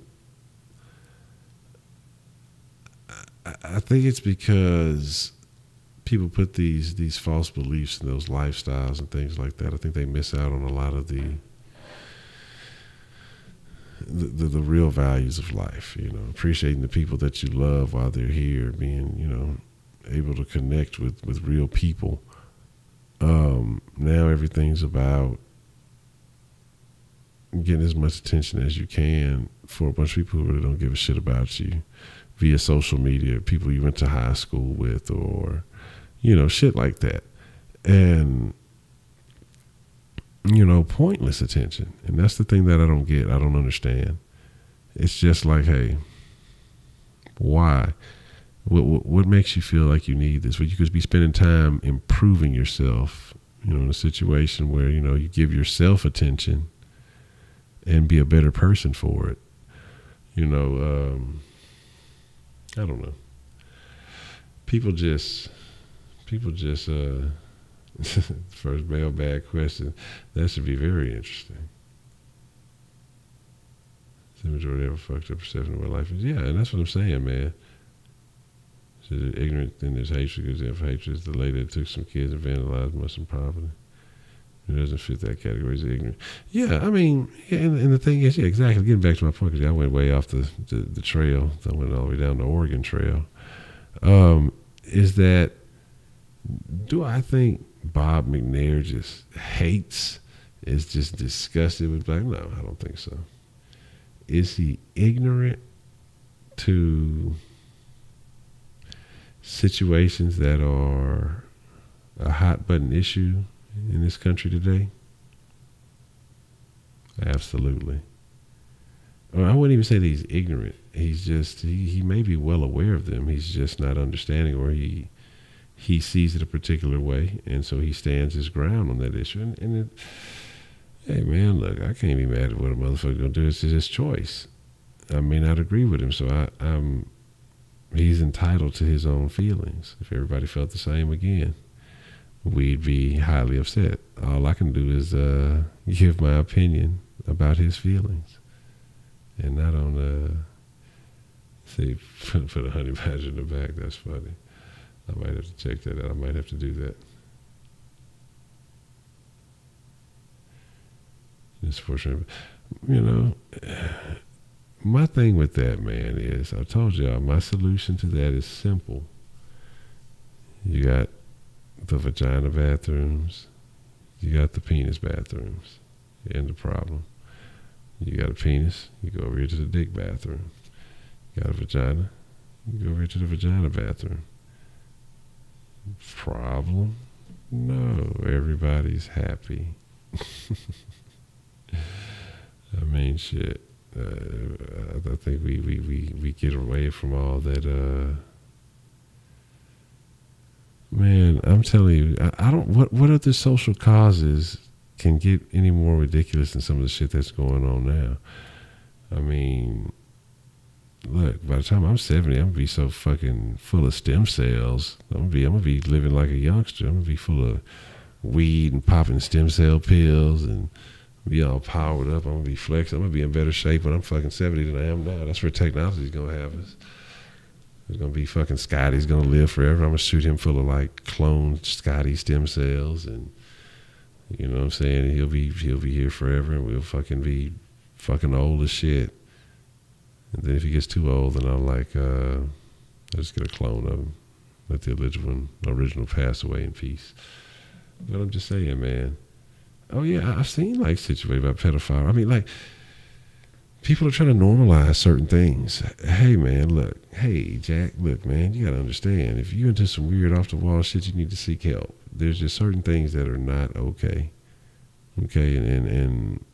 Speaker 2: I think it's because people put these false beliefs in those lifestyles and things like that. I think they miss out on a lot of the real values of life, appreciating the people that you love while they're here, being, able to connect with real people. Now everything's about getting as much attention as you can for a bunch of people who really don't give a shit about you via social media, people you went to high school with, or, shit like that. And, pointless attention. And that's the thing that I don't get. I don't understand. It's just like, hey, why? What makes you feel like you need this? Well, you could be spending time improving yourself, in a situation where, you give yourself attention and be a better person for it. I don't know. People just first mailbag question, that should be very interesting. The majority ever fucked up perception of what life is. Yeah, and that's what I'm saying, man. So ignorant, then there's hatred, because if hatred is the lady that took some kids and vandalized Muslim property. It doesn't fit that category as ignorant. Yeah, I mean, and the thing is, yeah, exactly. Getting back to my point, because I went way off the trail. I went all the way down the Oregon Trail. Is that, do I think Bob McNair just hates, is just disgusted with black? No, I don't think so. Is he ignorant to situations that are a hot button issue in this country today? Absolutely. Or I wouldn't even say that he's ignorant. He's just, he may be well aware of them. He's just not understanding, or he sees it a particular way, and so he stands his ground on that issue. And hey man, look, I can't be mad at what a motherfucker gonna do. It's his choice. I may not agree with him, so he's entitled to his own feelings. If everybody felt the same again, we'd be highly upset. All I can do is give my opinion about his feelings, and not on see put a honey badger in the back. That's funny. I might have to check that out. I might have to do that. It's fortunate, you know. My thing with that, man, is I told y'all my solution to that is simple. You got the vagina bathrooms, you got the penis bathrooms. End the problem. You got a penis, you go over here to the dick bathroom. You got a vagina, you go over here to the vagina bathroom. Problem? No, everybody's happy. I mean, shit. I think we get away from all that. Man, I'm telling you, I don't. What other social causes can get any more ridiculous than some of the shit that's going on now? I mean, look, by the time I'm 70, I'm gonna be so fucking full of stem cells. I'm gonna be living like a youngster. I'm gonna be full of weed and popping stem cell pills and be all powered up. I'm gonna be flexing. I'm gonna be in better shape when I'm fucking 70 than I am now. That's where technology's gonna have us. There's gonna be fucking Scotty's gonna live forever. I'm gonna shoot him full of like cloned Scotty stem cells, and you know what I'm saying. He'll be here forever, and we'll fucking be fucking old as shit. And then if he gets too old, then I'm like, I'll just get a clone of him. Let the original pass away in peace. But I'm just saying, man. Oh yeah, I've seen like situations about pedophile. I mean, like people are trying to normalize certain things. Hey man, look. Hey Jack, look man, you gotta understand. If you're into some weird off the wall shit, you need to seek help. There's just certain things that are not okay. Okay, and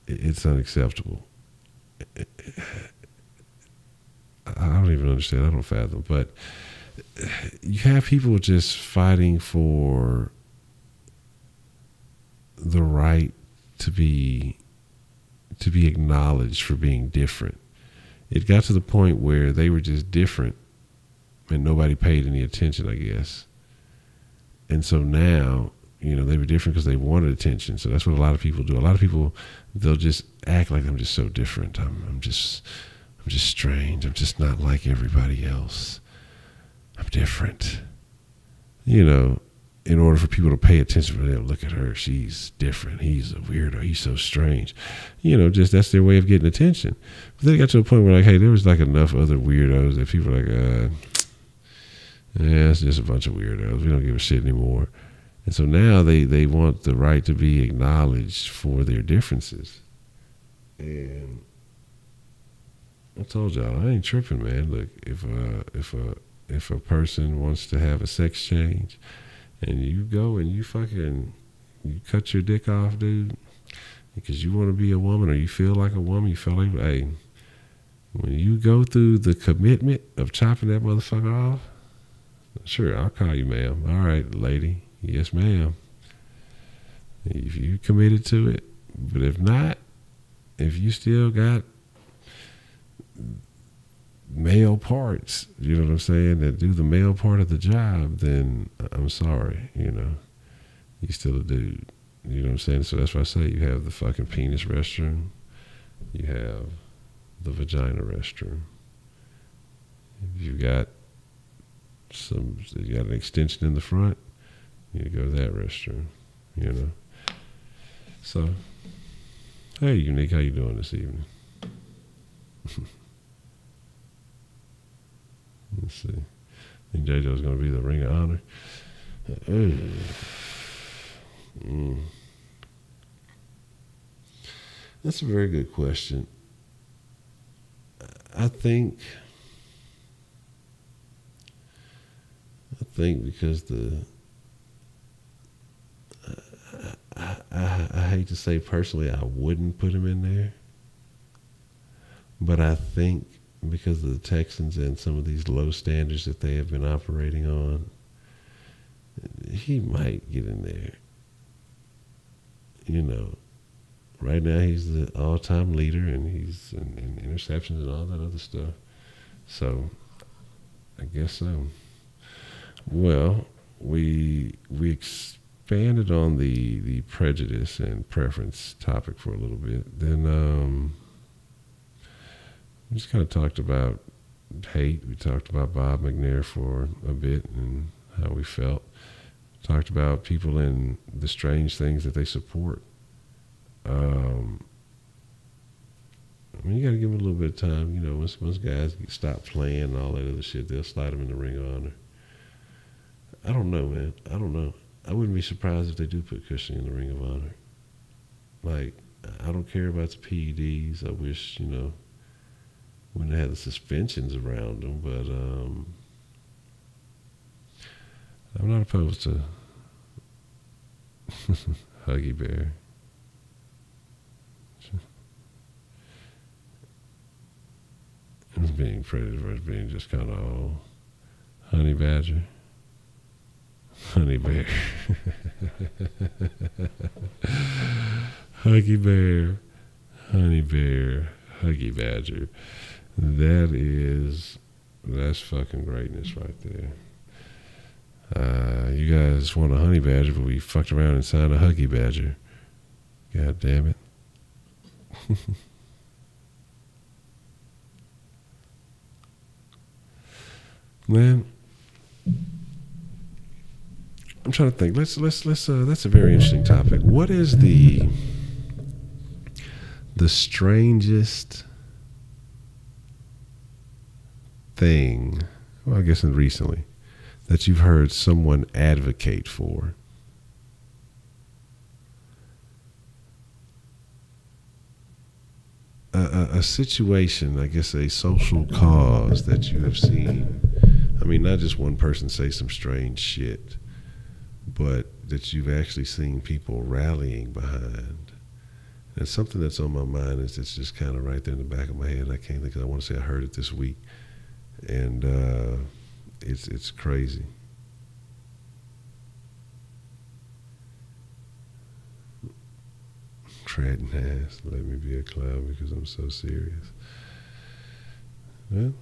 Speaker 2: it's unacceptable. I don't even understand. I don't fathom. But you have people just fighting for the right to be acknowledged for being different. It got to the point where they were just different and nobody paid any attention, I guess. And so now, you know, they were different because they wanted attention. So that's what a lot of people do. A lot of people, they'll just act like I'm just so different. I'm just strange. I'm just not like everybody else. I'm different. You know, in order for people to pay attention to them, look at her, she's different. He's a weirdo. He's so strange. You know, just that's their way of getting attention. But then it got to a point where like, hey, there was like enough other weirdos that people are like, yeah, it's just a bunch of weirdos. We don't give a shit anymore. And so now they want the right to be acknowledged for their differences. And I told y'all, I ain't tripping, man. Look, if a person wants to have a sex change, and you go and you cut your dick off, dude, because you want to be a woman or you feel like a woman, you feel like, hey, when you go through the commitment of chopping that motherfucker off, sure, I'll call you ma'am. All right, lady. Yes, ma'am. If you committed to it, but if not, if you still got male parts, you know what I'm saying, that do the male part of the job, then I'm sorry, you know, you still a dude, you know what I'm saying. So that's why I say you have the fucking penis restroom, you have the vagina restroom, you got an extension in the front, you go to that restroom, you know. So hey, Unique, how you doing this evening? Let's see. I think JoJo's going to be the Ring of Honor. That's a very good question. I think because I hate to say personally I wouldn't put him in there, but I think because of the Texans and some of these low standards that they have been operating on, he might get in there. you know, right now he's the all-time leader, and he's in interceptions and all that other stuff. So I guess so. Well, we expanded on the prejudice and preference topic for a little bit. Then we just kind of talked about hate. We talked about Bob McNair for a bit and how we felt. Talked about people and the strange things that they support. I mean, you got to give them a little bit of time. You know, once guys stop playing and all that other shit, they'll slide them in the Ring of Honor. I don't know, man. I don't know. I wouldn't be surprised if they do put Kush in the Ring of Honor. Like, I don't care about the PEDs. I wish, you know, wouldn't have the suspensions around them, but I'm not opposed to Huggy Bear. It's being Predator versus being just kind of all Honey Badger. Honey Bear. Huggy Bear. Honey Bear. Huggy Badger. That's fucking greatness right there. You guys want a Honey Badger, but we fucked around and signed a Huggy Badger. God damn it. Man, I'm trying to think. Let's. That's a very interesting topic. What is the strangest thing? Well, I guess recently that you've heard someone advocate for. A situation, I guess, a social cause that you have seen. I mean, not just one person say some strange shit, but that you've actually seen people rallying behind. And something that's on my mind is it's just kind of right there in the back of my head. I can't think. I want to say I heard it this week, and it's crazy. Treading ass, let me be a clown because I'm so serious. Well,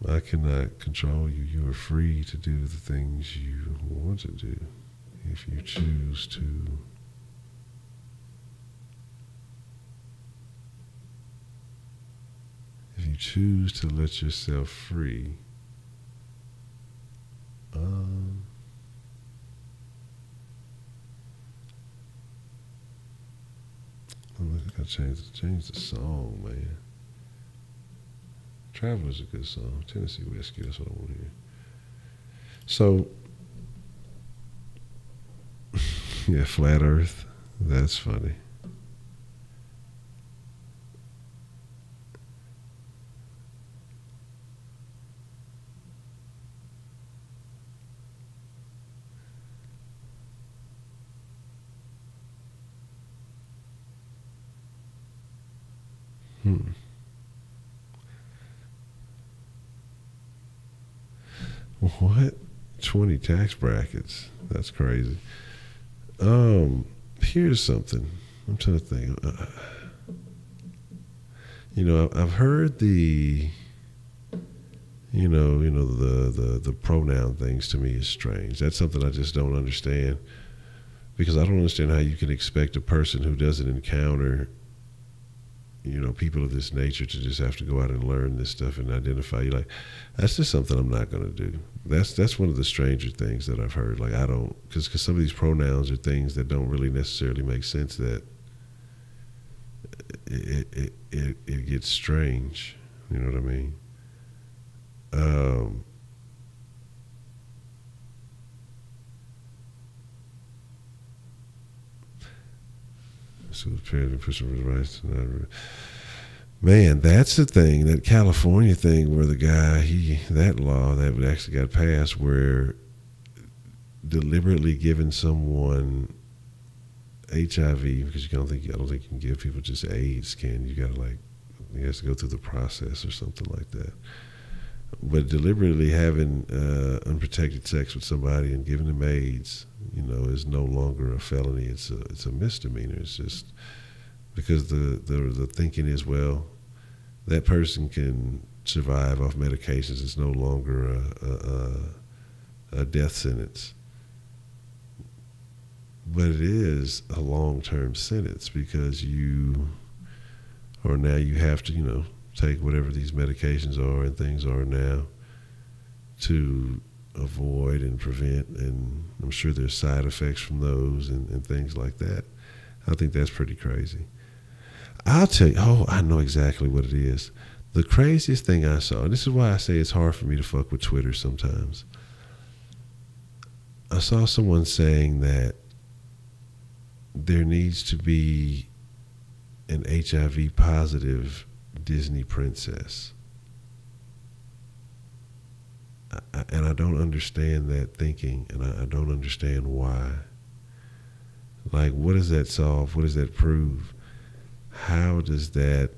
Speaker 2: I cannot control you. You are free to do the things you want to do if you choose to. If you choose to let yourself free, I gotta change the song, man. Traveler's a good song. Tennessee Whiskey, that's what I want to hear. So, yeah, Flat Earth. That's funny. What? 20 tax brackets. That's crazy. Here's something. I'm trying to think. I've heard the pronoun things to me is strange. That's something I just don't understand, because I don't understand how you can expect a person who doesn't encounter people of this nature to just have to go out and learn this stuff and identify. You like, that's just something I'm not going to do. That's one of the stranger things that I've heard. Like, I don't, because some of these pronouns are things that don't really necessarily make sense. That it gets strange. You know what I mean? So the parent pushing rights. Man, that's the thing, that California thing where the guy, that law that actually got passed, where deliberately giving someone HIV, because I don't think you can give people just AIDS, can you? You got to he has to go through the process or something like that. But deliberately having unprotected sex with somebody and giving them AIDS, is no longer a felony. It's a misdemeanor. It's just because the thinking is, well, that person can survive off medications. It's no longer a death sentence. But it is a long-term sentence because you have to, take whatever these medications are and things are now to avoid and prevent, and I'm sure there's side effects from those and things like that. I think that's pretty crazy. I'll tell you, I know exactly what it is. The craziest thing I saw, and this is why I say it's hard for me to fuck with Twitter sometimes. I saw someone saying that there needs to be an HIV positive Disney princess. And I don't understand that thinking, and I don't understand why. Like, what does that solve? What does that prove? How does that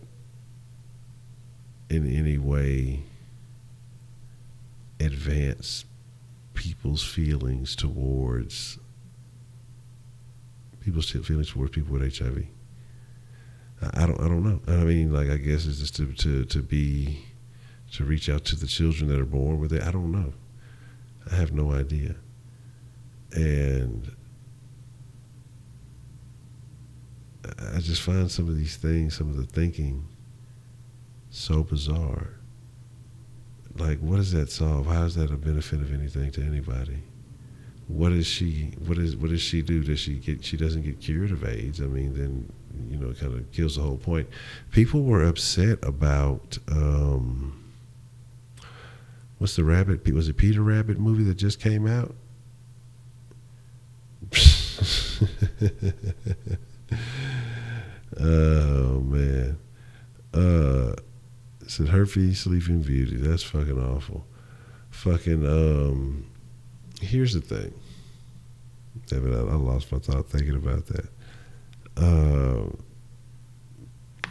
Speaker 2: in any way advance people's feelings towards people with HIV? I don't know. I mean, like, I guess it's just to reach out to the children that are born with it. I don't know. I have no idea. And I just find some of these things, some of the thinking, so bizarre. Like, what does that solve? How is that a benefit of anything to anybody? What does she do? She doesn't get cured of AIDS? I mean, then, it kind of kills the whole point. People were upset about, what's the rabbit? Was it Peter Rabbit movie that just came out? Oh, man. It said herpes, sleeping beauty. That's fucking awful. Fucking, here's the thing. Damn it, I lost my thought thinking about that.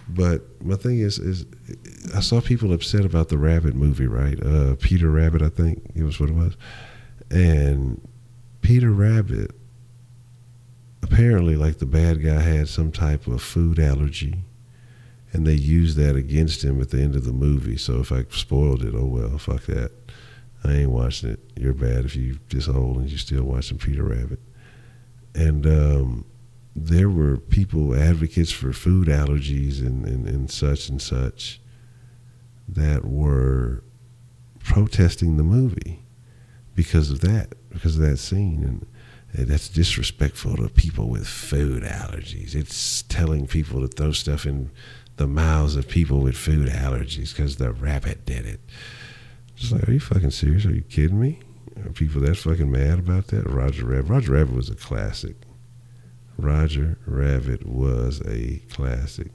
Speaker 2: But my thing is I saw people upset about the Rabbit movie, right? Peter Rabbit, I think it was what it was. And Peter Rabbit, apparently, like, the bad guy had some type of food allergy, and they used that against him at the end of the movie. So if I spoiled it, oh well, fuck that. I ain't watching it. You're bad if you this old and you're still watching Peter Rabbit. And there were people, advocates for food allergies and such that were protesting the movie because of that scene. And that's disrespectful to people with food allergies. It's telling people to throw stuff in the mouths of people with food allergies because the rabbit did it. Just like, are you fucking serious? Are you kidding me? Are people that fucking mad about that? Roger Rabbit was a classic. Roger Rabbit was a classic.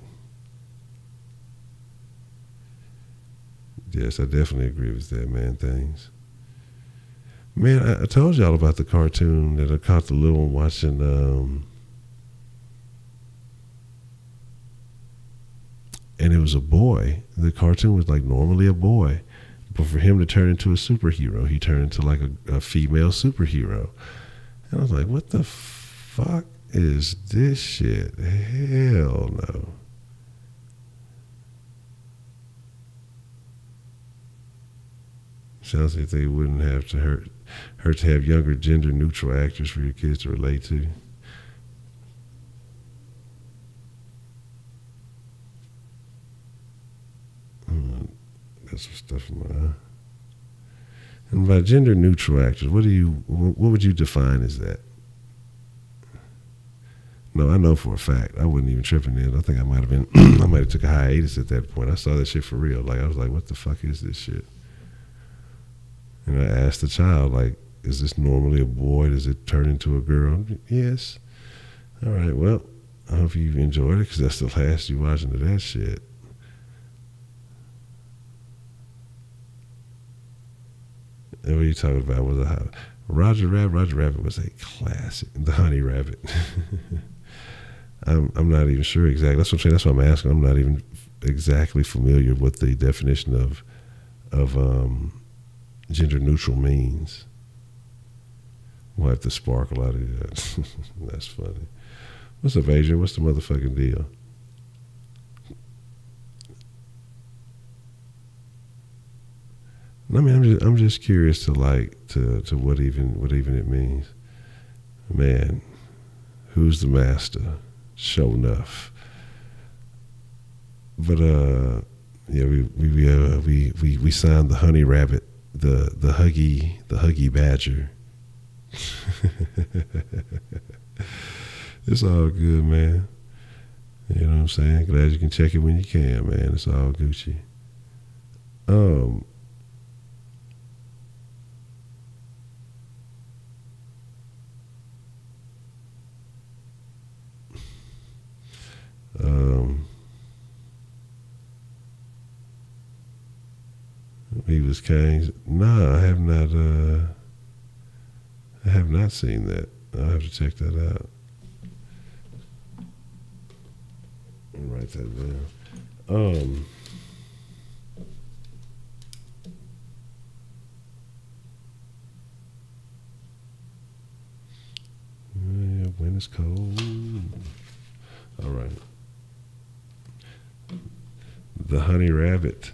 Speaker 2: Yes, I definitely agree with that, man. Things. Man, I told y'all about the cartoon that I caught the little one watching. And it was a boy. The cartoon was like normally a boy. But for him to turn into a superhero, he turned into like a female superhero. And I was like, what the fuck is this shit? Hell no. Sounds like they wouldn't have to hurt to have younger gender neutral actors for your kids to relate to. Got some stuff in my eye. And by gender neutral actors, what would you define as that? No, I know for a fact. I wasn't even tripping then. I think I might have been I might have took a hiatus at that point. I saw that shit for real. Like, I was like, what the fuck is this shit? And I asked the child, like, is this normally a boy? Does it turn into a girl? Yes. All right, well, I hope you enjoyed it because that's the last you watching of that shit. And what are you talking about? Roger Rabbit was a classic. The Honey Rabbit. I'm not even sure exactly. That's what I'm saying. That's what I'm asking. I'm not even exactly familiar with the definition of of gender neutral means. We'll have to sparkle out of that. That's funny. What's up, Adrian? What's the motherfucking deal? I mean, I'm just curious to what even it means. Man, who's the master? Show enough. But yeah, we signed the honey rabbit, the huggy badger. It's all good, man. You know what I'm saying? Glad you can check it when you can, man. It's all Gucci. He was Kang's. Nah, I have not seen that. I'll have to check that out. I'll write that down. Yeah, when it's cold. All right. The Honey Rabbit.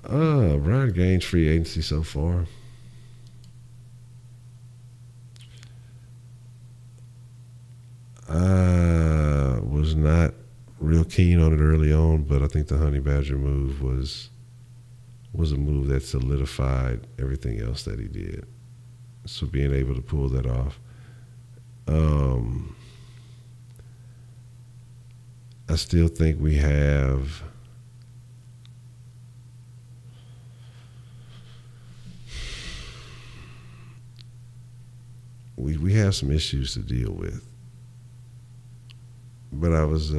Speaker 2: Brian Gaines free agency so far. I was not real keen on it early on, but I think the Honey Badger move was a move that solidified everything else that he did. So being able to pull that off. I still think we have we have some issues to deal with. But I was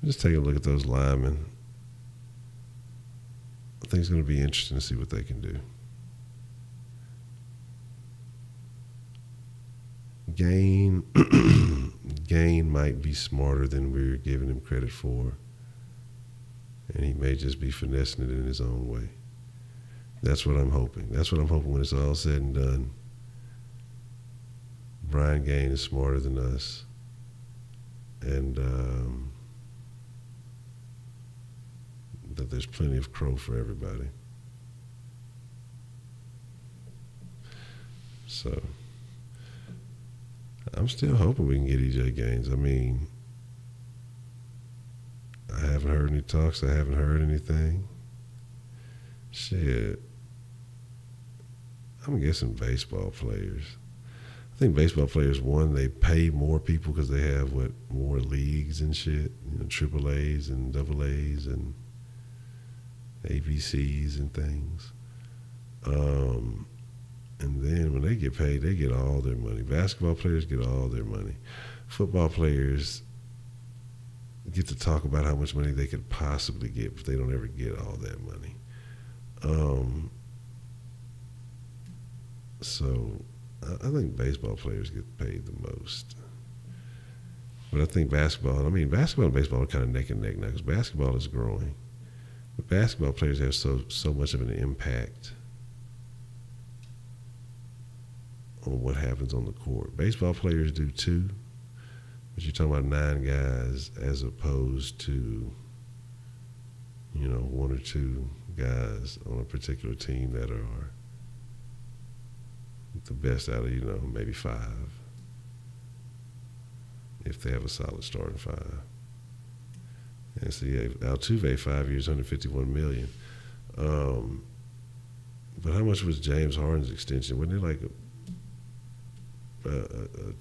Speaker 2: just taking a look at those linemen. I think it's going to be interesting to see what they can do. Gain might be smarter than we're giving him credit for. And he may just be finessing it in his own way. That's what I'm hoping. That's what I'm hoping when it's all said and done. Brian Gaines is smarter than us. And that there's plenty of crow for everybody. So I'm still hoping we can get EJ Gaines. I mean, I haven't heard any talks. I haven't heard anything. Shit. I'm guessing baseball players. I think baseball players, one, they pay more people because they have, more leagues and shit. You know, triple A's and double A's and ABCs and things. And then when they get paid, they get all their money. Basketball players get all their money. Football players get to talk about how much money they could possibly get, but they don't ever get all that money. So I think baseball players get paid the most. But I think basketball and baseball are kind of neck and neck now because basketball is growing. But basketball players have so much of an impact on what happens on the court. Baseball players do too, but you're talking about 9 guys as opposed to, you know, 1 or 2 guys on a particular team that are the best out of, you know, maybe 5, if they have a solid starting 5. And so yeah, Altuve 5 years, $151 million. But how much was James Harden's extension? Wasn't it like a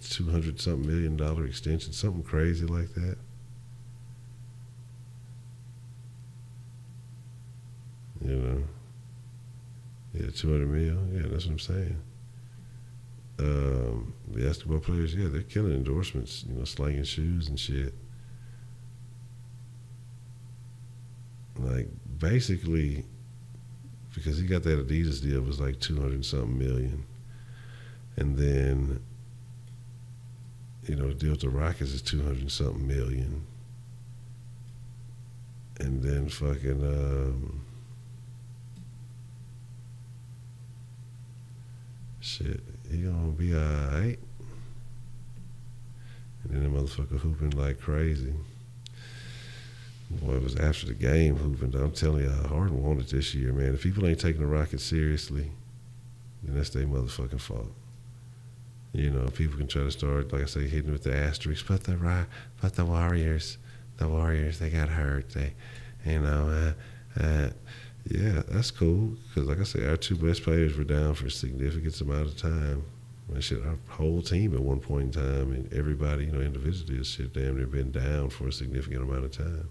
Speaker 2: $200-something million extension, something crazy like that? You know, yeah, $200 million. Yeah, that's what I'm saying. Basketball players, yeah, they're killing endorsements. You know, slanging shoes and shit. Like basically, because he got that Adidas deal, it was like $200-something million, and then, you know, the deal with the Rockets is $200-something million, And then fucking shit, he gonna be alright. And then the motherfucker hooping like crazy. Boy, it was after the game hooping. I'm telling you, Harden won it this year, man. If people ain't taking the Rockets seriously, then that's their motherfucking fault. You know, people can try to start, like I say, hitting with the asterisks, but the Warriors, they got hurt. They, yeah, that's cool. Because, like I say, our two best players were down for a significant amount of time. Shit, our whole team at one point in time, and everybody, individually, has shit damn near been down for a significant amount of time.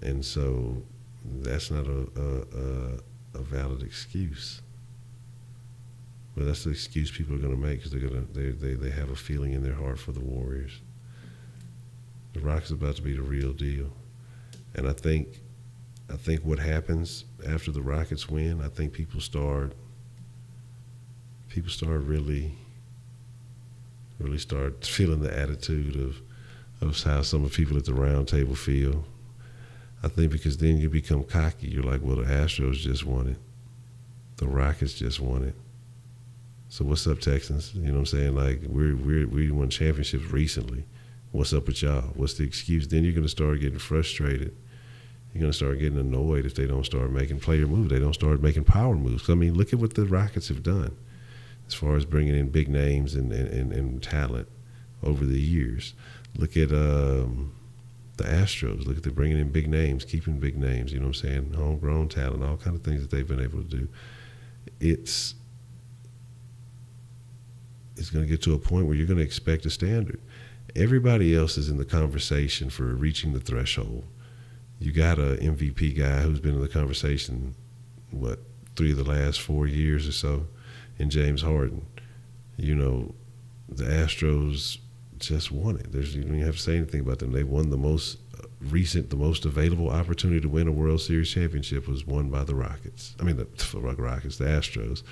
Speaker 2: And so that's not a valid excuse. But that's the excuse people are going to make because they have a feeling in their heart for the Warriors. The Rockets are about to be the real deal, and I think what happens after the Rockets win, I think people start really start feeling the attitude of how some of the people at the round table feel. I think because then you become cocky. You're like, well, the Astros just won it. The Rockets just won it. So what's up, Texans? You know what I'm saying? Like, we won championships recently. What's up with y'all? What's the excuse? Then you're going to start getting frustrated. You're going to start getting annoyed if they don't start making player moves. They don't start making power moves. I mean, look at what the Rockets have done as far as bringing in big names and talent over the years. Look at the Astros. Look at them bringing in big names, keeping big names, you know what I'm saying? Homegrown talent, all kind of things that they've been able to do. It's going to get to a point where you're going to expect a standard. Everybody else is in the conversation for reaching the threshold. You got a MVP guy who's been in the conversation, 3 of the last 4 years or so, in James Harden. The Astros just won it. You don't even have to say anything about them. They won the most recent, the most available opportunity to win a World Series championship was won by the Rockets. I mean, the Astros.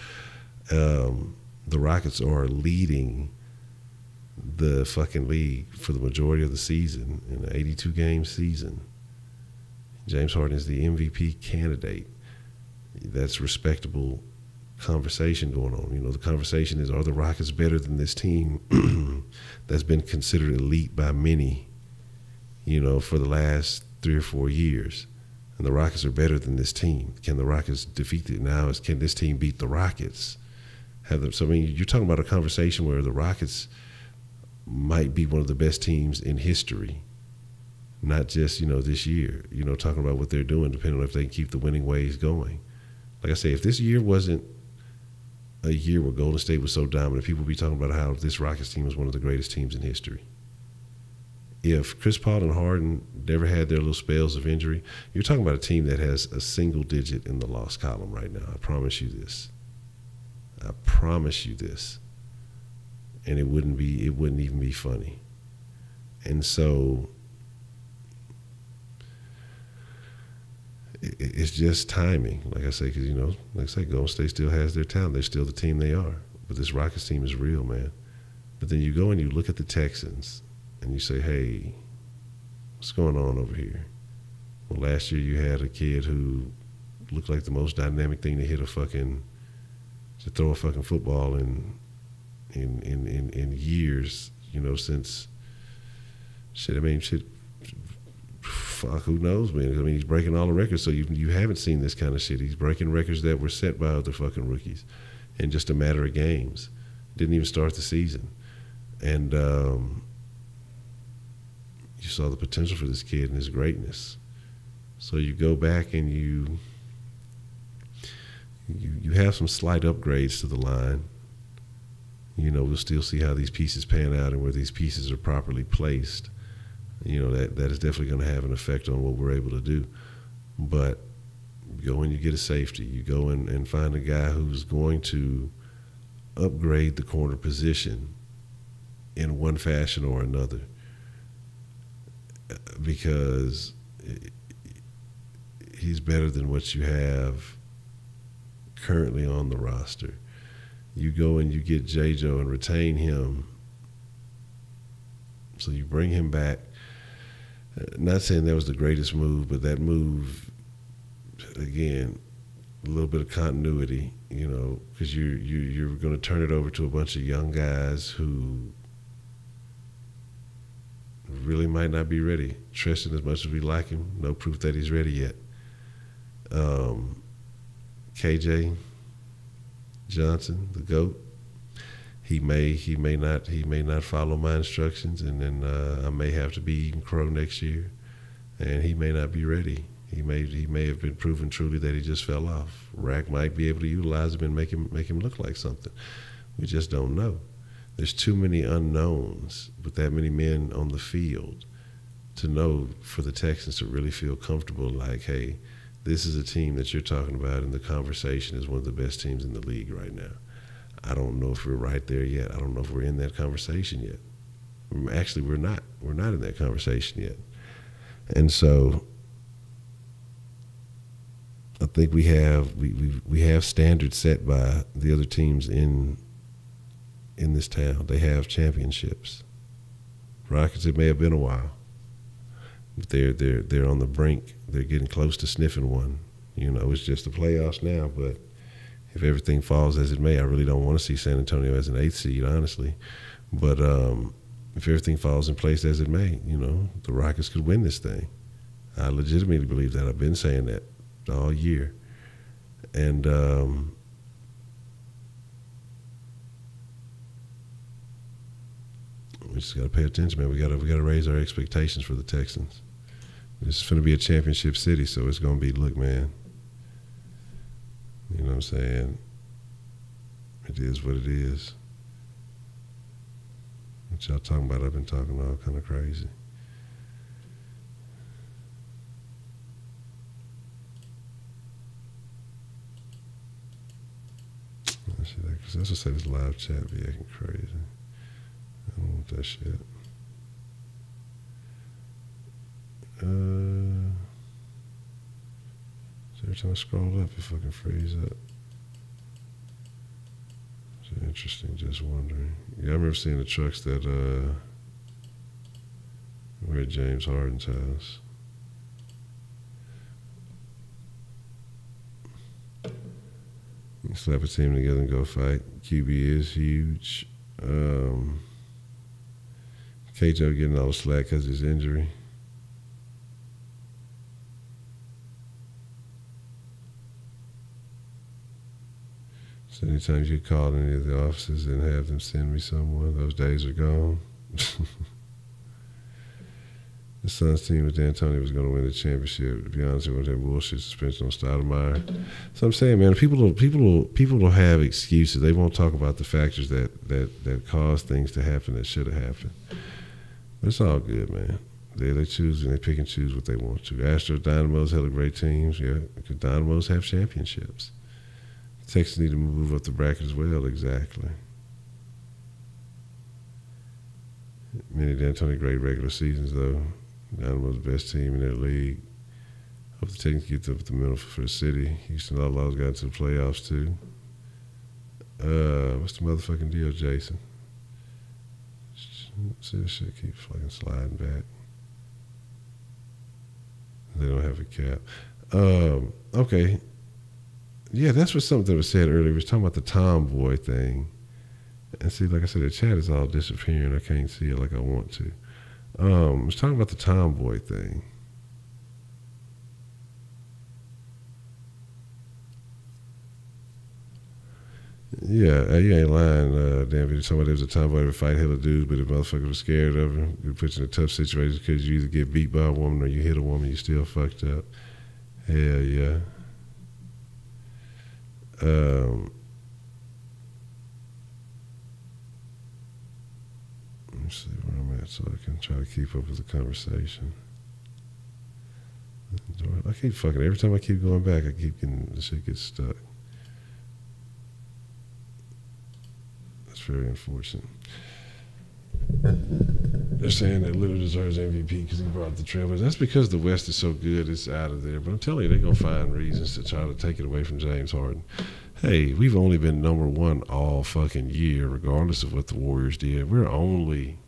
Speaker 2: The Rockets are leading the fucking league for the majority of the season, in an 82-game season. James Harden is the MVP candidate. That's respectable conversation going on. The conversation is, are the Rockets better than this team that's been considered elite by many, for the last 3 or 4 years? And the Rockets are better than this team. Can the Rockets defeat it now? Can this team beat the Rockets? So, I mean, you're talking about a conversation where the Rockets might be one of the best teams in history, not just, this year, talking about what they're doing, depending on if they can keep the winning ways going. Like I say, if this year wasn't a year where Golden State was so dominant, people would be talking about how this Rockets team is one of the greatest teams in history. If Chris Paul and Harden never had their little spells of injury, you're talking about a team that has a single digit in the loss column right now. I promise you this. I promise you this. And it wouldn't even be funny. And so it's just timing, like I say, because, like I say, Golden State still has their talent. They're still the team they are. But this Rockets team is real, man. But then you go and you look at the Texans and you say, hey, what's going on over here? Well, last year you had a kid who looked like the most dynamic thing to throw a fucking football in years, since fuck, who knows, man? I mean, he's breaking all the records, so you haven't seen this kind of shit. He's breaking records that were set by other fucking rookies in just a matter of games. Didn't even start the season. And you saw the potential for this kid and his greatness. So you go back and you have some slight upgrades to the line. We'll still see how these pieces pan out and where these pieces are properly placed. That is definitely going to have an effect on what we're able to do. But you go and you get a safety. You go and find a guy who's going to upgrade the corner position in one fashion or another, because he's better than what you have currently on the roster. You go and you get J-Jo and retain him. So you bring him back. Not saying that was the greatest move, but that move, again, a little bit of continuity, because you're going to turn it over to a bunch of young guys who really might not be ready. Tristan, as much as we like him, no proof that he's ready yet. KJ Johnson, the GOAT, he may not follow my instructions, and then I may have to be eating crow next year, and he may not be ready. He may have been proven truly that he just fell off. Rack might be able to utilize him and make him look like something. We just don't know. There's too many unknowns with that many men on the field to know for the Texans to really feel comfortable like, hey, this is a team that you're talking about in the conversation is one of the best teams in the league right now. I don't know if we're right there yet. I don't know if we're in that conversation yet. Actually, we're not. We're not in that conversation yet. And so I think we have standards set by the other teams in this town. They have championships. Rockets, it may have been a while, but they're on the brink. They're getting close to sniffing one. It's just the playoffs now, but if everything falls as it may, I really don't want to see San Antonio as an 8th seed, honestly. But if everything falls in place as it may, the Rockets could win this thing. I legitimately believe that. I've been saying that all year. And we just got to pay attention, man. We got to raise our expectations for the Texans. It's going to be a championship city, so it's going to be, look, man, you know what I'm saying? It is what it is. What y'all talking about? I've been talking all kind of crazy. That's what say this live chat be acting crazy. I don't want that shit. So every time I scroll up, it fucking frees up. It's interesting, just wondering. Yeah, I remember seeing the trucks that were at James Harden's house. You slap a team together and go fight. QB is huge. KJ getting all the slack because of his injury. So anytime you could call any of the offices and have them send me someone, those days are gone. The Suns team with D'Antoni was going to win the championship. To be honest, it was that bullshit suspension on Stoudemire. So I'm saying, man, people will have excuses. They won't talk about the factors that caused things to happen that should have happened. But it's all good, man. They choose and they pick and choose what they want to. Astros, Dynamos, hella great teams. Yeah, because Dynamos have championships. The Texans need to move up the bracket as well. Exactly. Many D'Antoni great regular seasons though. Dynamo's the best team in their league. Hope the Texans get up the middle for the city. Houston Outlaws got into the playoffs too. What's the motherfucking deal, Jason? See, this shit keeps fucking sliding back. They don't have a cap. Okay. Yeah, that's what something was said earlier. We was talking about the tomboy thing. And see, like I said, the chat is all disappearing. I can't see it like I want to. I was talking about the tomboy thing. Yeah, you ain't lying. Damn, somebody was a tomboy would fight hella dudes, but if motherfuckers was scared of him, it puts you in a tough situation because you either get beat by a woman or you hit a woman, you still fucked up. Hell yeah. Let me see where I'm at so I can try to keep up with the conversation. I keep fucking, every time I keep going back, I keep getting, the shit gets stuck. That's very unfortunate. They're saying that Little deserves MVP because he brought the Trailblazers. That's because the West is so good, it's out of there. But I'm telling you, they're going to find reasons to try to take it away from James Harden. Hey, we've only been number one all fucking year, regardless of what the Warriors did. We're only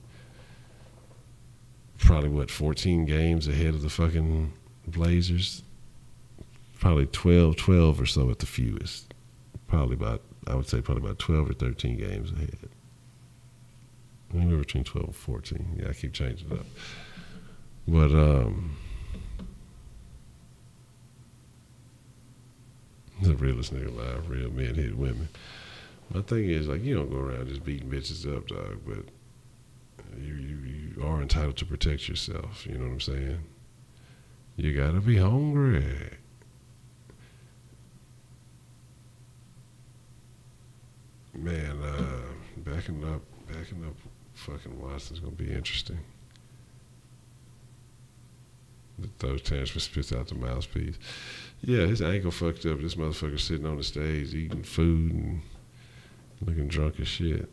Speaker 2: probably, 14 games ahead of the fucking Blazers. Probably 12 or so at the fewest. I would say probably about 12 or 13 games ahead. Maybe between 12 and 14. Yeah, I keep changing it up. But, the realest nigga alive, real men hit women. My thing is, like, you don't go around just beating bitches up, dog, but you are entitled to protect yourself, you know what I'm saying? You gotta be hungry. Man, backing up fucking Watson's gonna be interesting. The throw transfer spits out the mouthpiece. Yeah, his ankle fucked up. This motherfucker sitting on the stage eating food and looking drunk as shit.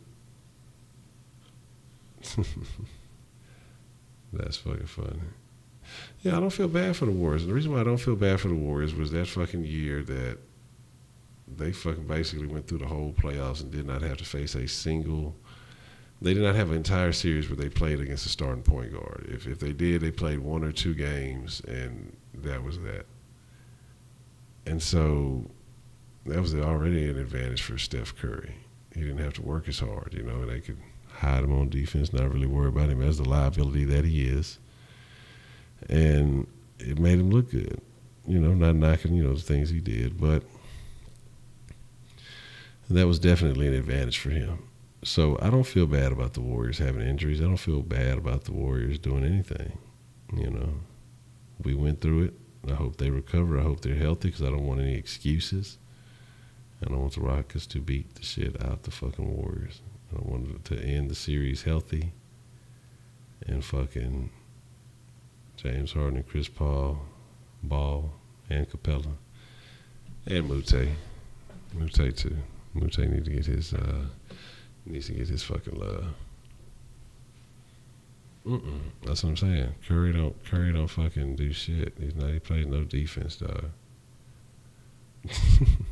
Speaker 2: That's fucking funny. Yeah, I don't feel bad for the Warriors. And the reason why I don't feel bad for the Warriors was that fucking year that they fucking basically went through the whole playoffs and did not have to face a single. They did not have an entire series where they played against a starting point guard. If they did, they played 1 or 2 games, and that was that. And so that was already an advantage for Steph Curry. He didn't have to work as hard, you know, and they could hide him on defense, not really worry about him as the liability that he is. And it made him look good, you know, not knocking, you know, the things he did, but that was definitely an advantage for him. So I don't feel bad about the Warriors having injuries. I don't feel bad about the Warriors doing anything. You know, we went through it. I hope they recover. I hope they're healthy because I don't want any excuses. I don't want the Rockets to beat the shit out the fucking Warriors. I want to end the series healthy and fucking James Harden and Chris Paul, Ball, and Capella, and Mute. Mute too. Mute needs to get his fucking love. That's what I'm saying. Curry don't fucking do shit. He plays no defense, dog.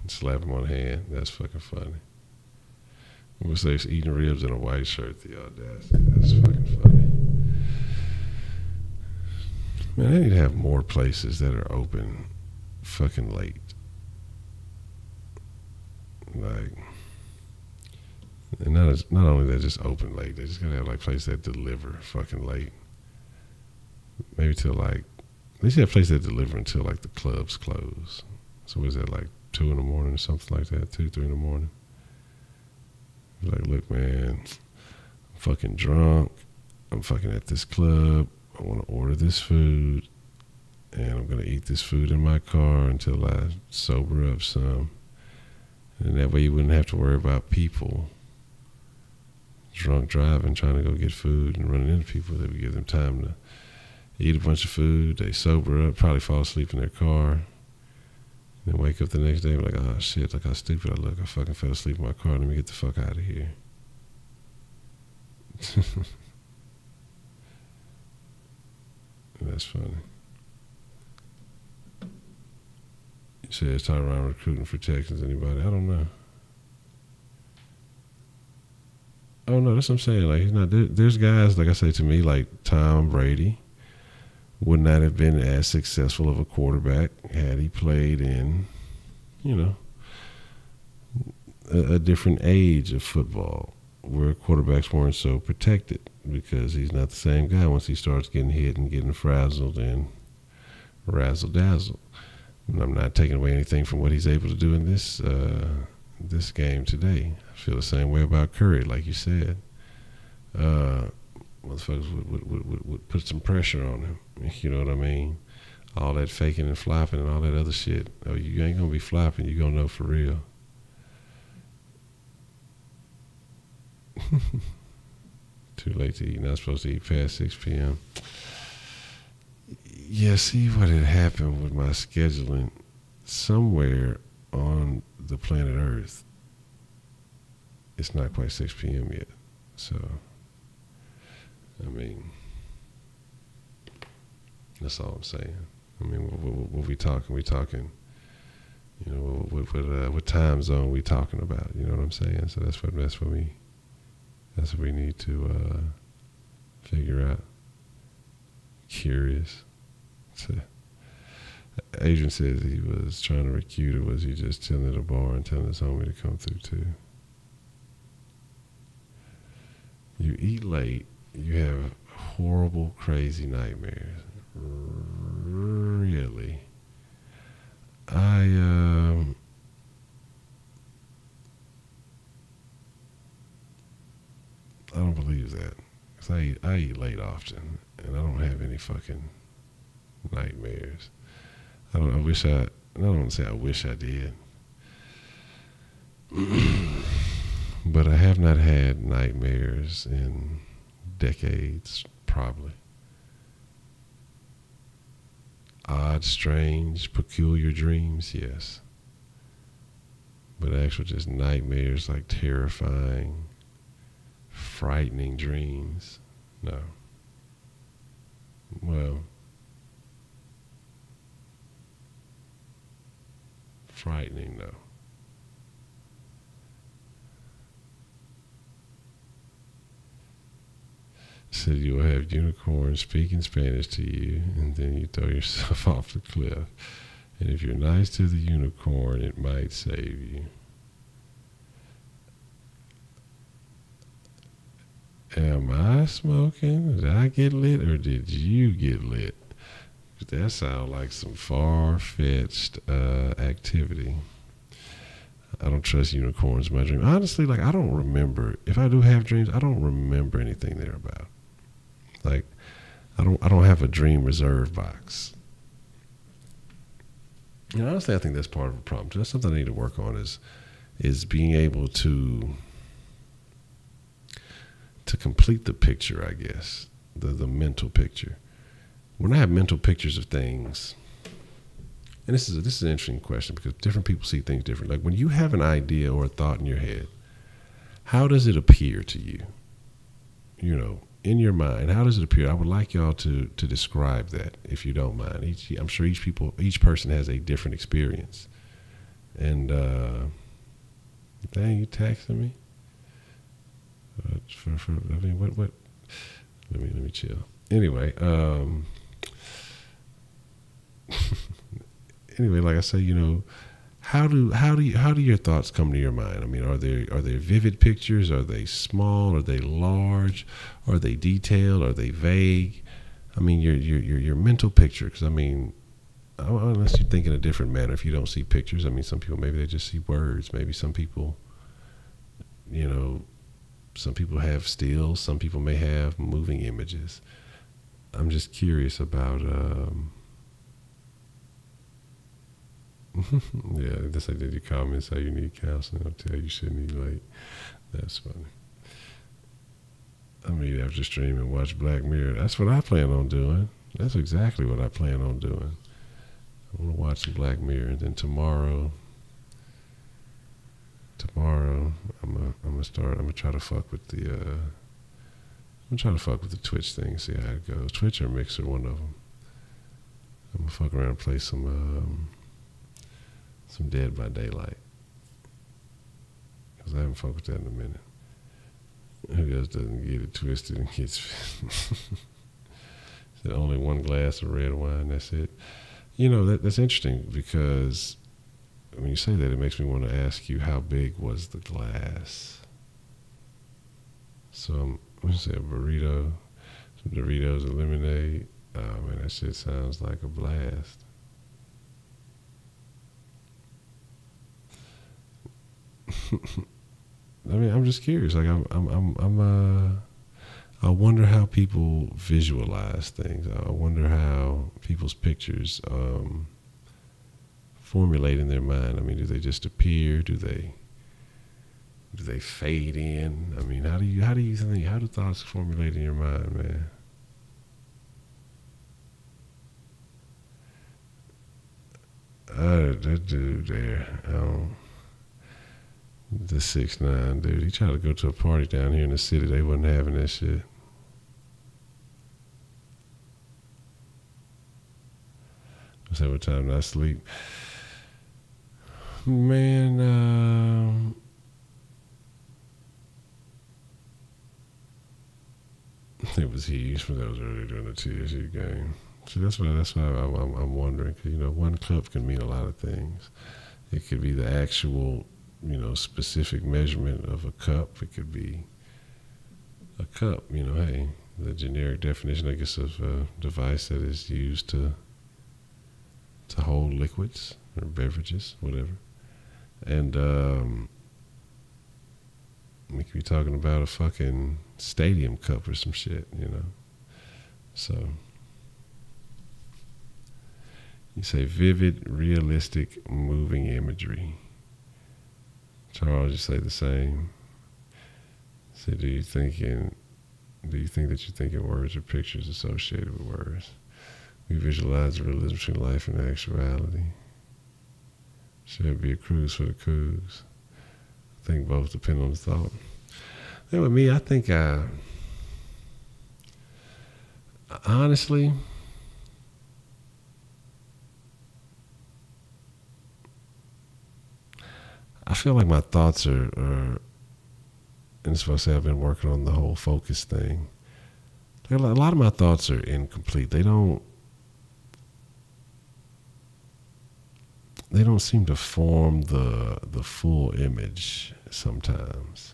Speaker 2: Slap him on the hand. That's fucking funny. I'm gonna say he's eating ribs in a white shirt. The audacity. That's fucking funny. Man, they need to have more places that are open fucking late. Like, and not only that, just open late. They just gotta have like places that deliver fucking late. Maybe till like, they should have places that deliver until like the clubs close. So what is that, like 2 in the morning or something like that? 2, 3 in the morning. Like, look, man, I'm fucking drunk. I'm fucking at this club. I want to order this food, and I'm gonna eat this food in my car until I sober up some. And that way you wouldn't have to worry about people drunk driving, trying to go get food and running into people. That would give them time to eat a bunch of food. They sober up, probably fall asleep in their car, and then wake up the next day and be like, oh shit, look how stupid I look. I fucking fell asleep in my car. Let me get the fuck out of here. That's funny. Says Tyron recruiting for Texans. Anybody? I don't know. Oh no, that's what I'm saying. Like, he's not. There's guys, like I say, to me, like Tom Brady would not have been as successful of a quarterback had he played in, you know, a different age of football where quarterbacks weren't so protected, because he's not the same guy once he starts getting hit and getting frazzled and razzle-dazzle. And I'm not taking away anything from what he's able to do in this game today. I feel the same way about Curry, like you said. Motherfuckers would put some pressure on him. You know what I mean? All that faking and flopping and all that other shit. Oh, you ain't gonna be flopping. You gonna know for real. Too late to eat. Not supposed to eat past 6 p.m. Yeah, see what had happened with my scheduling. Somewhere on the planet Earth, it's not quite 6 p.m. yet. So, I mean, that's all I'm saying. I mean, what we talking? We talking, you know, what time zone we talking about? You know what I'm saying? So that's what we need to figure out. curious. So, Adrian says he was trying to recruit her. Was he just chilling at a bar and telling his homie to come through too? You eat late, you have horrible, crazy nightmares. Really? I don't believe that. 'Cause I eat late often, and I don't have any fucking nightmares. I don't want to say I wish I did. But I have not had nightmares in decades, probably. Odd, strange, peculiar dreams, yes. But actual just nightmares, like terrifying, frightening dreams, no. Well, frightening, no. Said you'll have unicorns speaking Spanish to you, and then you throw yourself off the cliff. And if you're nice to the unicorn, it might save you. Am I smoking? Did I get lit, or did you get lit? That sounds like some far-fetched activity. I don't trust unicorns in my dream. Honestly, like, I don't remember. If I do have dreams, I don't remember anything they're about. Like, I don't have a dream reserve box. And honestly, I think that's part of the problem. That's something I need to work on is being able to complete the picture, I guess, the mental picture. When I have mental pictures of things, and this is an interesting question because different people see things different. Like when you have an idea or a thought in your head, how does it appear to you? You know, in your mind, how does it appear? I would like y'all to describe that, if you don't mind. I'm sure each person has a different experience. And dang, you texting me? I mean, what? Let me chill. Anyway, anyway, like I say, you know, how do your thoughts come to your mind? I mean, are they vivid pictures? Are they small? Are they large? Are they detailed? Are they vague? I mean, your mental picture. Because I mean, unless you think in a different manner, if you don't see pictures, I mean, some people maybe they just see words. Maybe some people, you know, some people have stills. Some people may have moving images. I'm just curious about. Yeah, that's like did you comments how you need counseling. I'll tell you shouldn't eat late. That's funny. I mean, after streaming, watch Black Mirror. That's what I plan on doing. That's exactly what I plan on doing. I want to watch some Black Mirror, and then tomorrow, I'm gonna try to fuck with the Twitch thing, see how it goes. Twitch or Mixer, one of them. I'm gonna fuck around and play some Dead by Daylight, because I haven't fucked with that in a minute. Who else doesn't get it twisted and gets said only one glass of red wine, that's it. You know, that's interesting, because when you say that, it makes me want to ask you, how big was the glass? So I'm going to say a burrito, some Doritos, a lemonade. Oh man, that shit sounds like a blast. I mean, I'm just curious. Like, I wonder how people visualize things. I wonder how people's pictures formulate in their mind. I mean, do they just appear? Do they fade in? I mean, how do thoughts formulate in your mind, man? That dude there, the 6ix9ine dude, he tried to go to a party down here in the city. They wasn't having that shit. Let's have a time not sleep. Man, It was huge for those earlier during the TSU game. So that's why I'm wondering. 'Cause, one cup can mean a lot of things. It could be the actual, specific measurement of a cup. It could be a cup. Hey, the generic definition, I guess, of a device that is used to hold liquids or beverages, whatever. And we could be talking about a fucking stadium cup or some shit, So you say vivid, realistic, moving imagery. Charles, you say the same. So do you think that you think in words or pictures associated with words? We visualize the realism between life and actuality. Should it be a cruise for the cruise? I think both depend on the thought. Then with me, I think honestly, I feel like my thoughts are and that's why I say I've been working on the whole focus thing. A lot of my thoughts are incomplete. They don't seem to form the full image sometimes.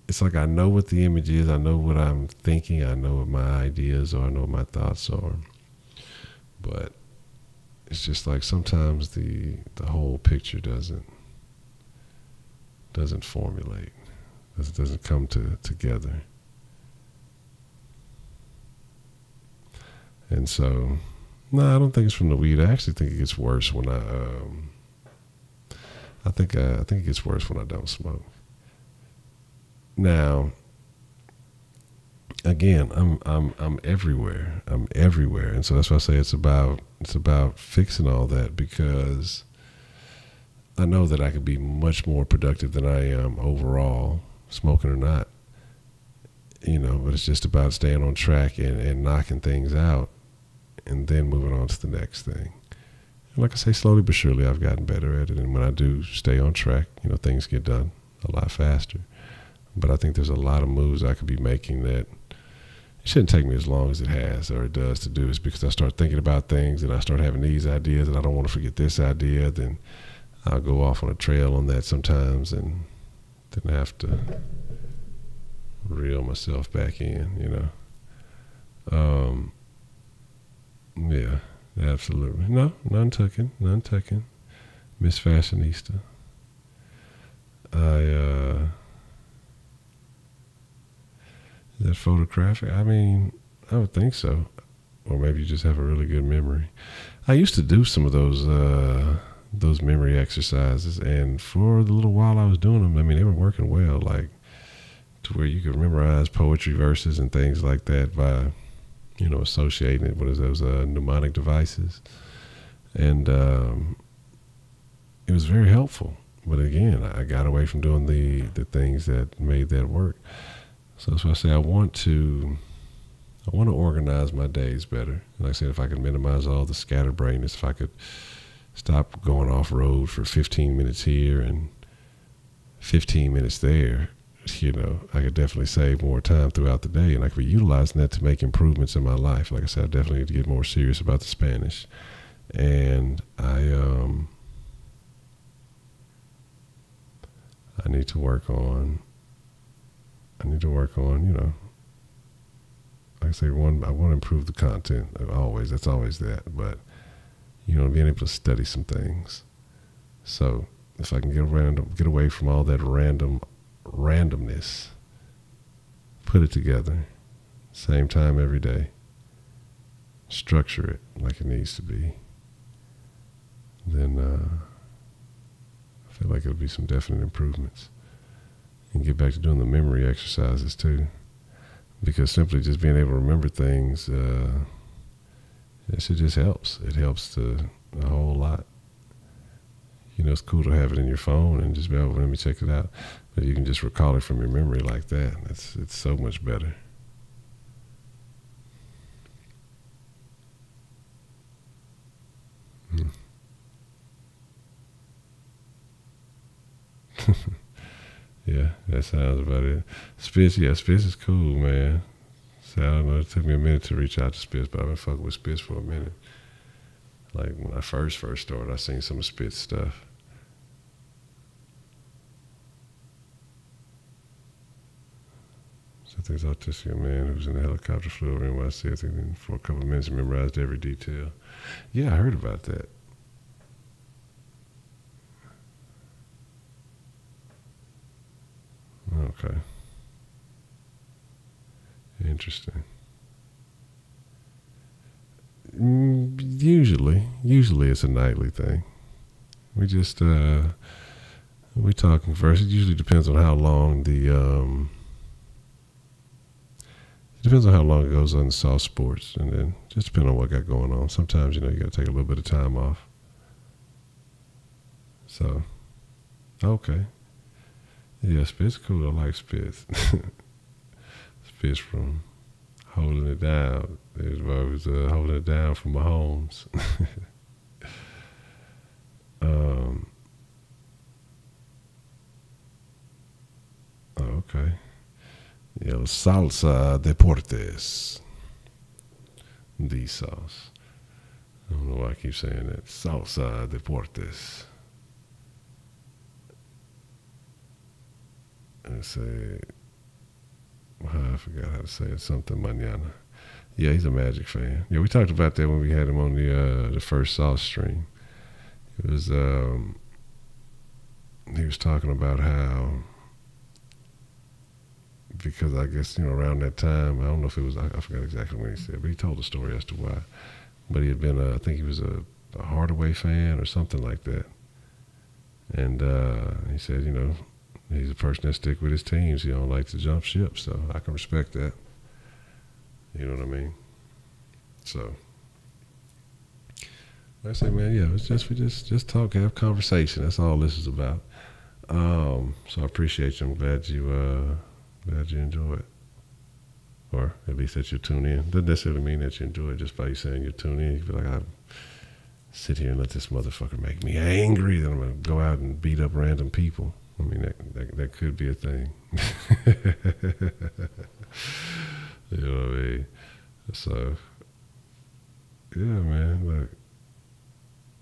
Speaker 2: It's like I know what the image is, I know what I'm thinking, I know what my ideas are, I know what my thoughts are. But it's just like sometimes the whole picture doesn't formulate. Doesn't come together. And so, no, I don't think it's from the weed. I actually think it gets worse when I think it gets worse when I don't smoke. Now, again, I'm everywhere. I'm everywhere, and so that's why I say it's about fixing all that, because I know that I could be much more productive than I am overall, smoking or not. But it's just about staying on track and knocking things out, and then moving on to the next thing. And like I say, slowly but surely, I've gotten better at it. And when I do stay on track, things get done a lot faster. But I think there's a lot of moves I could be making that it shouldn't take me as long as it has or it does to do. Is because I start thinking about things and I start having these ideas and I don't want to forget this idea. Then I'll go off on a trail on that sometimes and then I have to reel myself back in, Yeah, absolutely. No, none tucking. Miss Fashionista. Is that photographic? I mean, I would think so. Or maybe you just have a really good memory. I used to do some of those memory exercises, and for the little while I was doing them, I mean, they were working well, like to where you could memorize poetry verses and things like that by, associating it with those mnemonic devices. And it was very helpful. But again, I got away from doing the things that made that work. So that's why I say I want to organize my days better. Like I said, if I could minimize all the scatterbrainness, if I could stop going off road for 15 minutes here and 15 minutes there, I could definitely save more time throughout the day, and I could be utilizing that to make improvements in my life. Like I said, I definitely need to get more serious about the Spanish, and I need to work on, like I say, I want to improve the content. That's always that, but being able to study some things. So if I can get away from all that randomness, put it together, same time every day, structure it like it needs to be, then I feel like it'll be some definite improvements. And get back to doing the memory exercises too, because simply just being able to remember things, it just helps. It helps a whole lot. It's cool to have it in your phone and just be able to, let me check it out. But you can just recall it from your memory like that. It's so much better. Yeah, That sounds about it. Spitz, yeah, Spitz is cool, man. So I don't know. It took me a minute to reach out to Spitz, but I've been fucking with Spitz for a minute. Like when I first started, I seen some of Spitz stuff. So I think it's autistic man who's in the helicopter flew over NYC. I think for a couple of minutes memorized every detail. Yeah, I heard about that. Okay. Interesting. Usually it's a nightly thing. We just we talking first. It usually depends on how long the it depends on how long it goes on the soft sports, and then just depending on what got going on. Sometimes you got to take a little bit of time off. So, okay, yeah, Spitz cool. I like Spitz. Spitz from holding it down. There's why it was holding it down for Mahomes. Okay. Yeah, salsa deportes. The sauce. I don't know why I keep saying that. Salsa deportes. I say, I forgot how to say it. Something mañana. Yeah, he's a Magic fan. Yeah, we talked about that when we had him on the first sauce stream. It was he was talking about how, because I guess around that time, I don't know if it was, I forgot exactly when he said, but he told the story as to why. But he had been I think he was a Hardaway fan or something like that, and he said he's a person that stick with his teams. He don't like to jump ship, so I can respect that. You know what I mean? So I say, man, yeah, it's just we just talk, have conversation. That's all this is about. So I appreciate you. I'm glad you enjoy it, or at least that you tune in. Doesn't necessarily mean that you enjoy it just by you saying you tune in. You feel like I sit here and let this motherfucker make me angry, then I'm gonna go out and beat up random people. I mean, that could be a thing. You know what I mean? So, yeah, man. Look,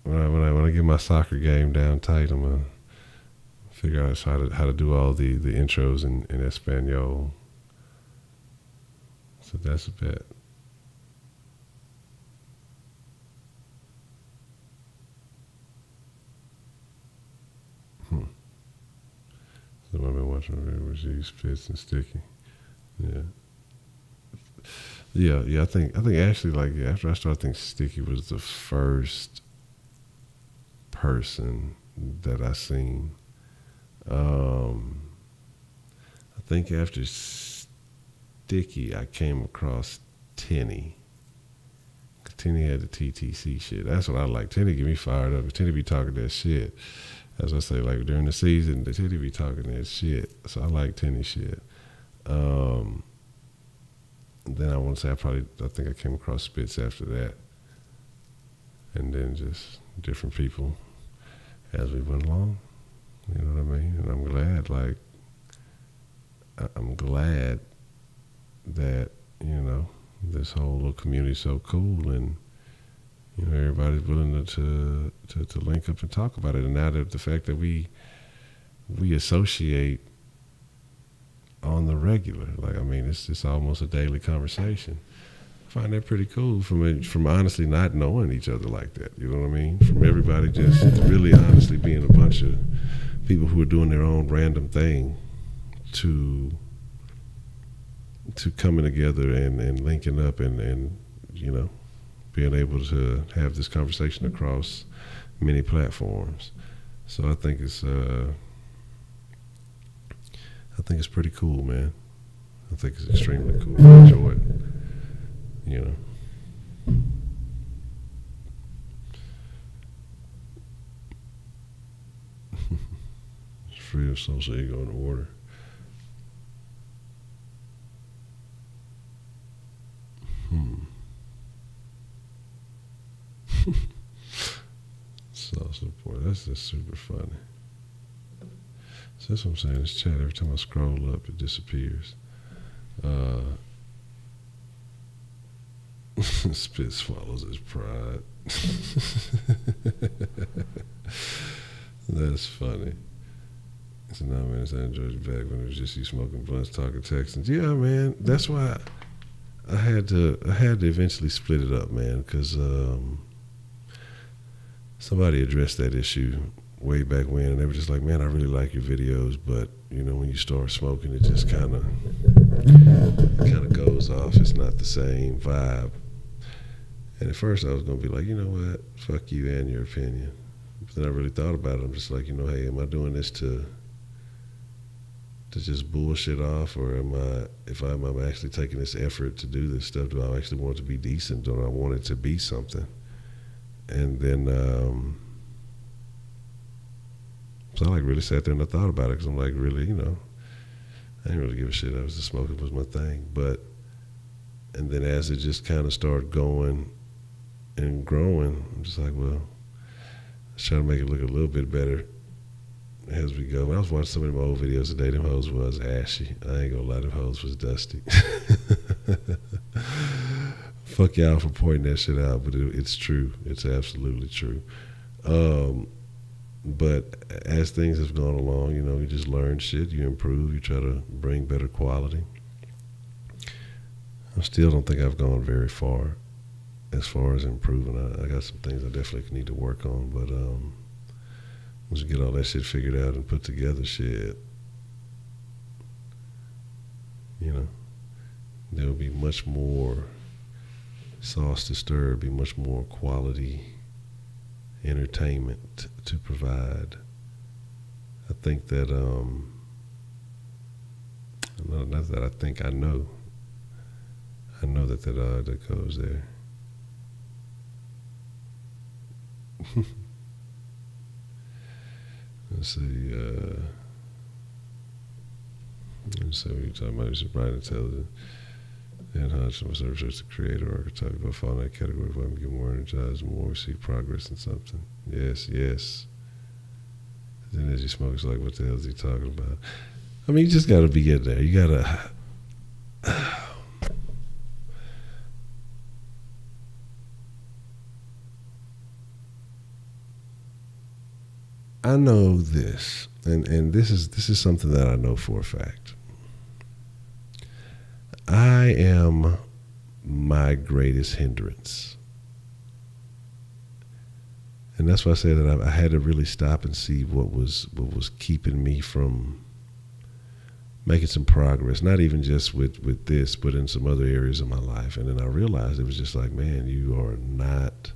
Speaker 2: when I get my soccer game down tight, I'm gonna figure out how to do all the intros in Espanol. So that's a bet. So I've been watching was Spitz and Sticky. Yeah. I think actually, like, after I started, I think Sticky was the first person that I seen. I think after Sticky, I came across Tenny. Tenny had the TTC shit. That's what I like. Tenny get me fired up. Tenny be talking that shit. As I say, like during the season, the Tenny be talking that shit. So I like Tenny shit. Then I want to say I think I came across Spitz after that. And then just different people as we went along. You know what I mean? And I'm glad that, this whole little community is so cool, and everybody's willing to link up and talk about it. And now that the fact that we associate on the regular, like, I mean, it's almost a daily conversation. I find that pretty cool from honestly not knowing each other like that. You know what I mean? From everybody just really honestly being a bunch of people who are doing their own random thing to coming together and linking up and being able to have this conversation across many platforms. So I think it's pretty cool, man. I think it's extremely cool. I enjoy it. It's free of social ego in the water. Sauce support. That's just super funny. that's what I'm saying. This chat, every time I scroll up, it disappears. Spit swallows his pride. That's funny. So now, man, I enjoyed you back when it was just you smoking blunts, talking Texans. Yeah, man, that's why I had to eventually split it up, man, because somebody addressed that issue way back when, and they were just like, man, I really like your videos, but you know, when you start smoking, it just kind of goes off. It's not the same vibe. And at first I was going to be like, you know what, fuck you and your opinion. But then I really thought about it. I'm just like, you know, hey, am I doing this to just bullshit off, or if I'm actually taking this effort to do this stuff, do I actually want it to be decent? Do I want it to be something? And then, so I like really sat there and I thought about it, because I'm like, really, you know, I didn't really give a shit. I was just smoking was my thing. And then as it just kind of started going and growing, I'm just like, well, let's try to make it look a little bit better as we go. When I was watching some of my old videos today, them hoes was ashy. I ain't gonna lie, them hoes was dusty. Fuck y'all for pointing that shit out, but it's true. It's absolutely true. But as things have gone along, you know, you just learn shit, you improve, you try to bring better quality. I still don't think I've gone very far as improving. I got some things I definitely need to work on, but once you get all that shit figured out and put together, shit, you know, there'll be much more sauce to stir, be much more quality entertainment to provide. I think that, not that I think, I know that goes there. Let's see, what you're talking about. He's bright, intelligent, and Honcho must research the creator archetype. If I fall in that category, if I get more energized, more we see progress in something. Yes. Then as you smoke, it's like, what the hell is he talking about? I mean, you just got to be in there. You got to. I know this, and this is something that I know for a fact. I am my greatest hindrance. And that's why I said that I had to really stop and see what was keeping me from making some progress, not even just with this, but in some other areas of my life. And then I realized it was just like, man, you're not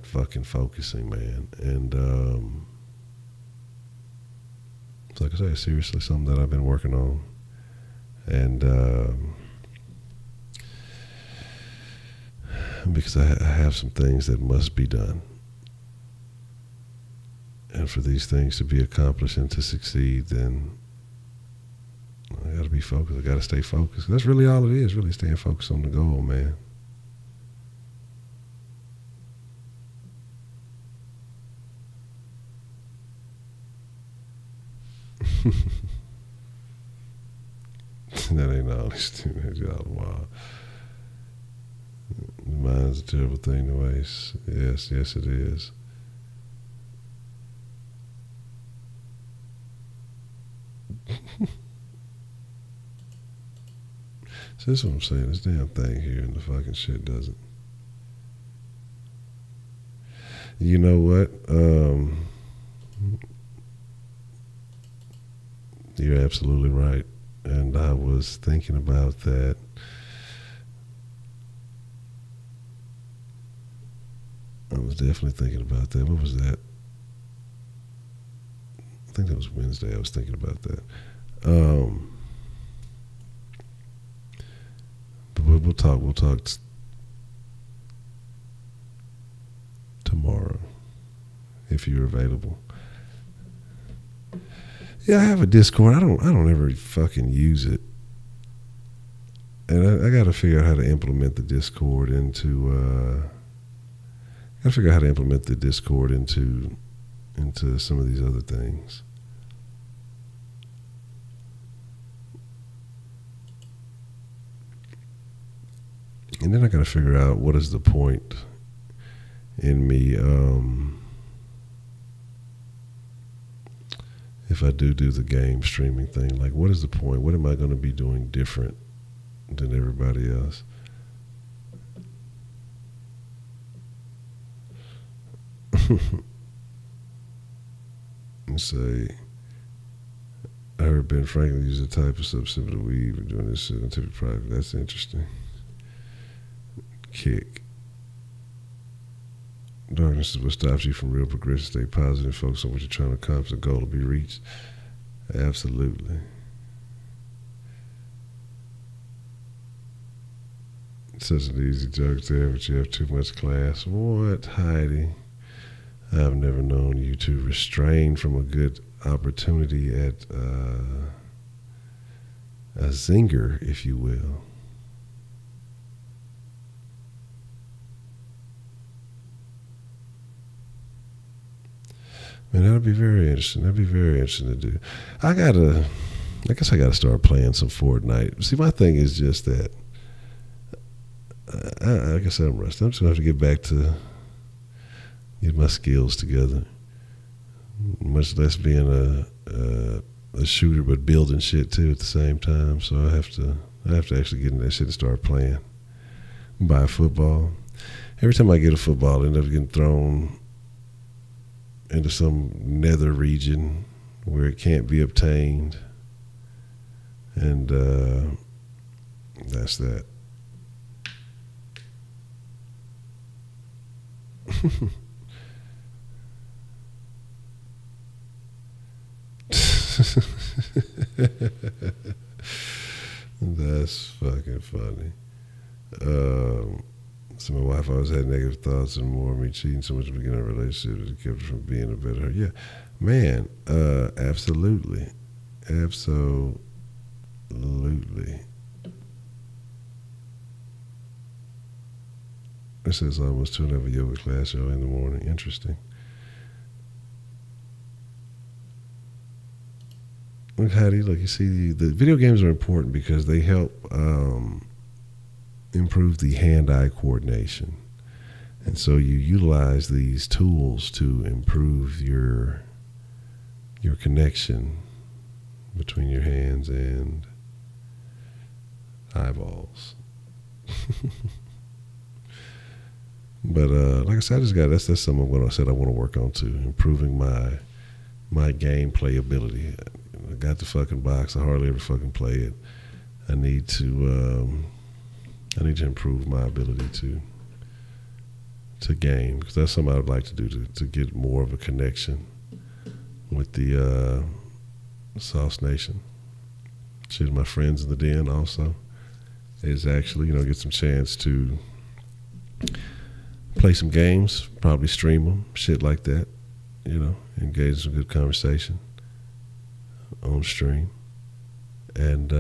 Speaker 2: fucking focusing, man. And it's like I say, it's seriously something that I've been working on. And because I have some things that must be done. And for these things to be accomplished and to succeed, then I got to be focused. I got to stay focused. That's really all it is, really staying focused on the goal, man. That ain't all these things. Y'all wild. Mind's a terrible thing to waste. Yes, it is. So that's what I'm saying. This damn thing here and the fucking shit doesn't. You know what? You're absolutely right. And I was thinking about that. I was definitely thinking about that. What was that? I think that was Wednesday. I was thinking about that. But we'll talk tomorrow if you're available. Yeah, I have a Discord. I don't ever fucking use it, and I got to figure out how to implement the Discord into. into some of these other things. And then I got to figure out what is the point in me if I do the game streaming thing. Like, what is the point? What am I going to be doing different than everybody else? Let's say, I heard Ben Franklin use a type of substance of weed for doing this scientific project. That's interesting. Kick. Darkness is what stops you from real progression. Stay positive, focus on what you're trying to accomplish. The goal to be reached. Absolutely. It's such an easy joke there, but you have too much class. What, Heidi? I've never known you to restrain from a good opportunity at a zinger, if you will. Man, that'll be very interesting. That'd be very interesting to do. I guess I gotta start playing some Fortnite. See, my thing is just that, like I said, I'm rusty. I'm just gonna have to get back to get my skills together. Much less being a shooter, but building shit too at the same time. So I have to actually get in that shit and start playing. Buy a football. Every time I get a football, I end up getting thrown into some nether region where it can't be obtained, and that's that. That's fucking funny. So my wife always had negative thoughts and more of me cheating so much to begin a relationship that kept her from being a better her. Yeah, man, absolutely. Absolutely. It says almost 2.5 yoga class early in the morning. Interesting. Look, Heidi, look, you see, the video games are important because they help improve the hand-eye coordination. And so you utilize these tools to improve your connection between your hands and eyeballs. But like I said, that's something I want to work on too, improving my gameplay ability. I got the fucking box. I hardly ever fucking play it. I need to improve my ability to game, because that's something I would like to do to get more of a connection with the Sauce Nation. Shit, my friends in the den also is actually, get some chance to play some games, probably stream them, shit like that, engage in some good conversation on stream. And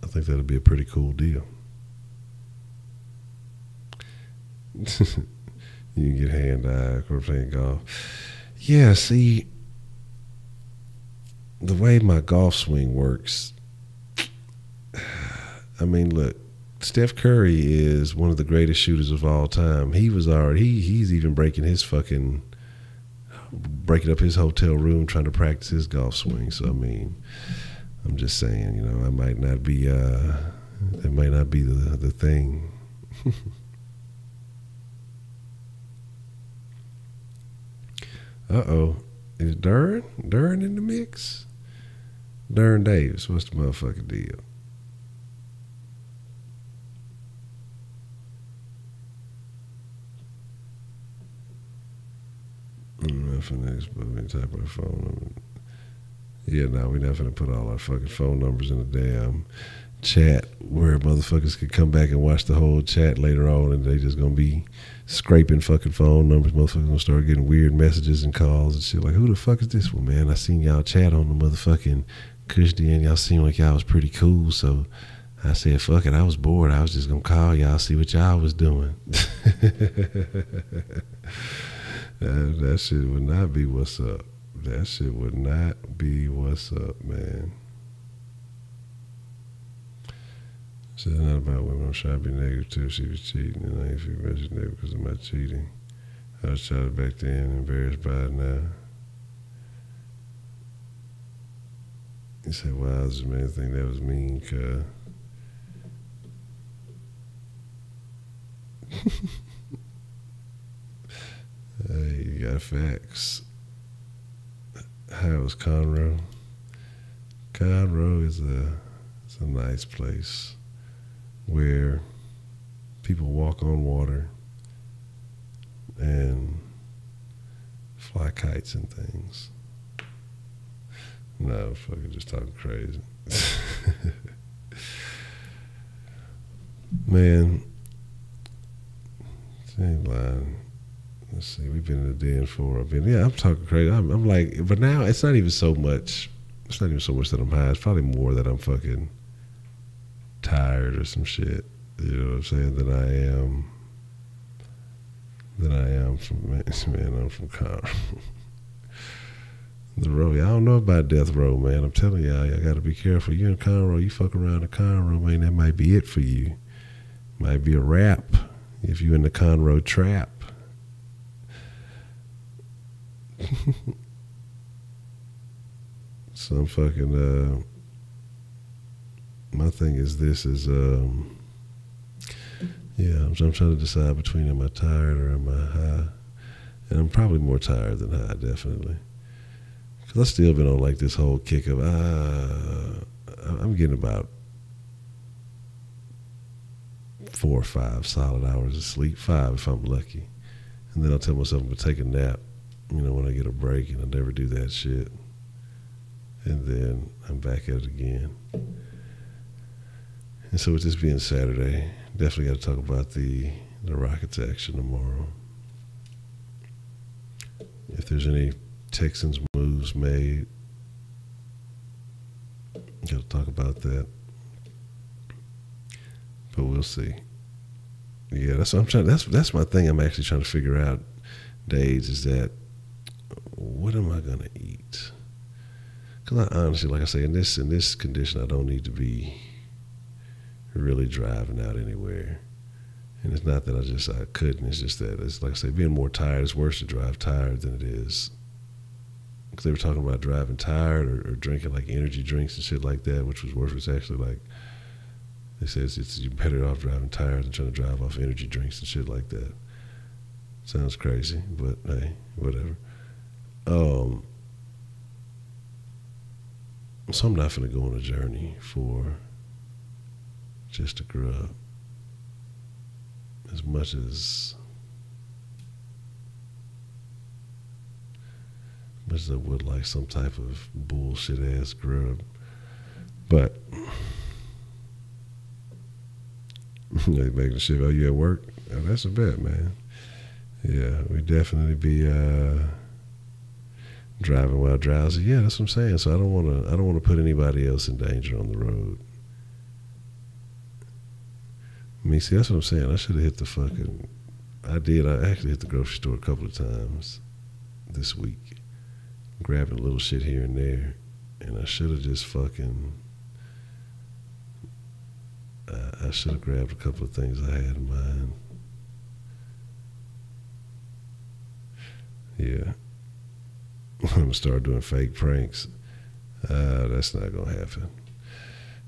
Speaker 2: I think that'll be a pretty cool deal. You can get hand-eye or playing golf. Yeah, see, the way my golf swing works, I mean, look, Steph Curry is one of the greatest shooters of all time. He's even breaking up his hotel room trying to practice his golf swing. So I mean, I'm just saying, I might not be it might not be the thing. Uh-oh. Is Duran in the mix? Duran Davis, what's the motherfucking deal? Type our phone number. Yeah, no, we're not gonna put all our fucking phone numbers in a damn chat where motherfuckers could come back and watch the whole chat later on, and they just gonna be scraping fucking phone numbers. Motherfuckers gonna start getting weird messages and calls and shit like, who the fuck is this one, man? I seen y'all chat on the motherfucking Kush Den. Y'all seemed like y'all was pretty cool, so I said, fuck it, I was bored. I was just gonna call y'all, see what y'all was doing. That shit would not be what's up. That shit would not be what's up, man. So it's not about women. I'm trying to be negative too. She was cheating, and I ain't feel negative because of my cheating. I was child back then, embarrassed by it now. You say, wow, this man think that was mean, cuz. Hey, you got facts. How was Conroe? Conroe is a nice place where people walk on water and fly kites and things. No, fucking just talking crazy. Man, she ain't lying. Let's see, we've been in the den for a bit. Yeah, I'm talking crazy. I'm like, but now it's not even so much. It's not even so much that I'm high. It's probably more that I'm fucking tired or some shit. You know what I'm saying? Than I am from man. I'm from Conroe. The road. I don't know about death row, man. I'm telling y'all, I got to be careful. You in Conroe, you fuck around in Conroe, man. That might be it for you. Might be a wrap if you in the Conroe trap. Some fucking my thing is this is yeah, I'm trying to decide between am I tired or am I high, and I'm probably more tired than high, definitely, because I've still been on like this whole kick of I'm getting about 4 or 5 solid hours of sleep, 5 if I'm lucky, and then I'll tell myself I'm gonna take a nap, you know, when I get a break, and I never do that shit. And then I'm back at it again. And so with this being Saturday, definitely got to talk about the Rockets action tomorrow. If there's any Texans moves made, got to talk about that. But we'll see. Yeah, that's what I'm trying. That's my thing. I'm actually trying to figure out, days, is that what am I gonna eat? Because I honestly, like I say, in this condition, I don't need to be really driving out anywhere. And it's not that I couldn't. It's just that, it's like I say, being more tired, it's worse to drive tired than it is. Because they were talking about driving tired or drinking like energy drinks and shit like that, which was worse. It's actually like, they said you're better off driving tired than trying to drive off energy drinks and shit like that. Sounds crazy, but hey, whatever. So I'm not going to go on a journey for just a grub. As much as I would like some type of bullshit ass grub. But they making the shit, oh, you at work? Oh, that's a bet, man. Yeah, we definitely be driving while drowsy. Yeah, that's what I'm saying. So I don't want to put anybody else in danger on the road. I mean, see, that's what I'm saying. I should have hit the fucking. I did. I actually hit the grocery store a couple of times this week, grabbing a little shit here and there, and I should have just fucking. I should have grabbed a couple of things I had in mind. Yeah. I'm going to start doing fake pranks. That's not going to happen.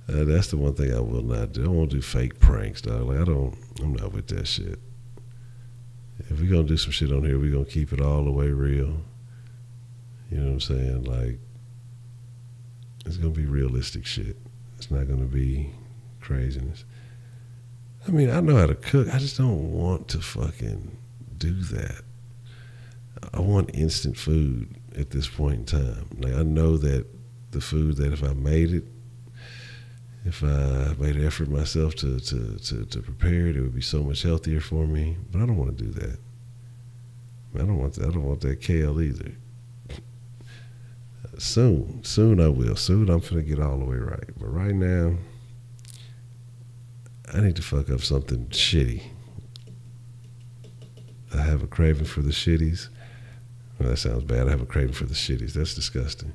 Speaker 2: That's the one thing I will not do. I won't do fake pranks, dog. Like, I'm not with that shit. If we're going to do some shit on here, we're going to keep it all the way real. You know what I'm saying? Like, it's going to be realistic shit. It's not going to be craziness. I mean, I know how to cook. I just don't want to fucking do that. I want instant food at this point in time. Like, I know that the food that if I made it, if I made an effort myself to prepare it, it would be so much healthier for me. But I don't want to do that. I don't want that. I don't want that kale either. Soon I will. Soon I'm finna get all the way right. But right now, I need to fuck up something shitty. I have a craving for the shitties. Well, that sounds bad. I have a craving for the shitties. That's disgusting.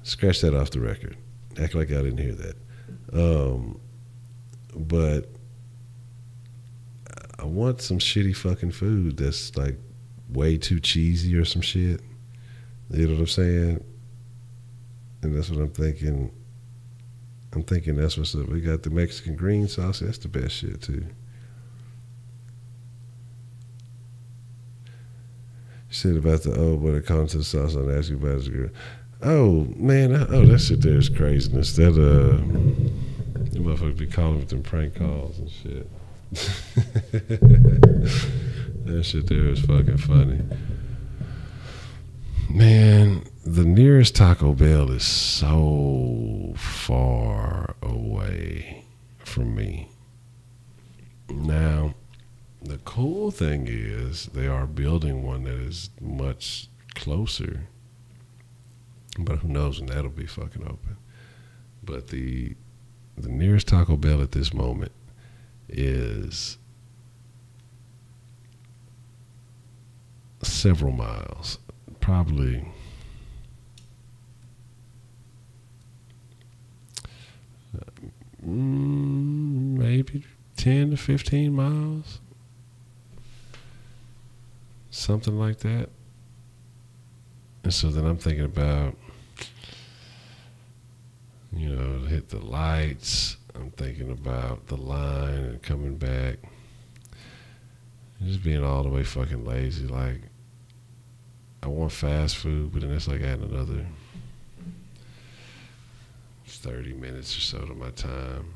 Speaker 2: Scratch that off the record. Act like I didn't hear that. But I want some shitty fucking food that's like way too cheesy or some shit. You know what I'm saying? And that's what I'm thinking. I'm thinking that's what's up. We got the Mexican green sauce. That's the best shit too. You said about the but it comes to the sauce on ask you about it, girl. Oh man, that shit there is craziness. That the motherfuckers be calling with them prank calls and shit. That shit there is fucking funny. Man, the nearest Taco Bell is so far away from me. Now, the cool thing is they are building one that is much closer. But who knows when that'll be fucking open. But the nearest Taco Bell at this moment is several miles. Probably maybe 10 to 15 miles. Something like that. And so then I'm thinking about, hit the lights. I'm thinking about the line and coming back. Just being all the way fucking lazy. Like, I want fast food, but then it's like adding another 30 minutes or so to my time.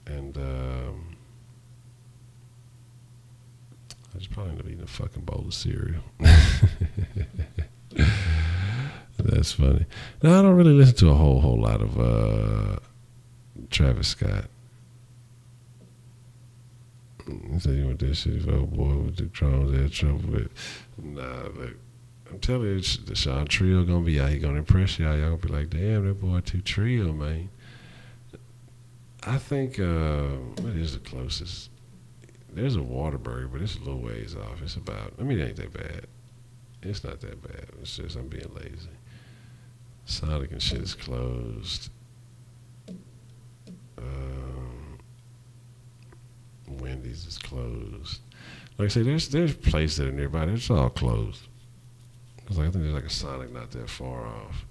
Speaker 2: And I just probably end up eating a fucking bowl of cereal. That's funny. Now, I don't really listen to a whole lot of Travis Scott. So you want that shit? Oh boy, with the drones, had trouble with. Nah, look, I'm telling you, the Sean Trio gonna be out. He gonna impress y'all. Y'all gonna be like, damn, that boy too trio, man. I think what is the closest? There's a Whataburger, but it's a little ways off. It's about. I mean, it ain't that bad. It's not that bad. It's just I'm being lazy. Sonic and shit is closed. Wendy's is closed. Like I say, there's places that are nearby. It's all closed. Cause I think there's like a Sonic not that far off.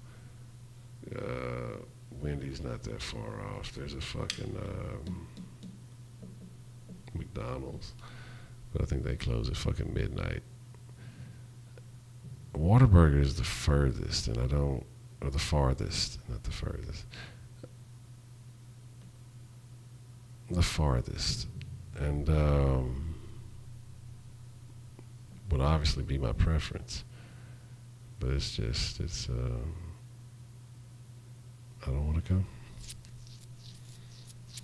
Speaker 2: Wendy's not that far off. There's a fucking McDonald's, but I think they close at fucking midnight. Whataburger is the furthest, and or the farthest, not the furthest. The farthest. And would obviously be my preference. But it's I don't want to go.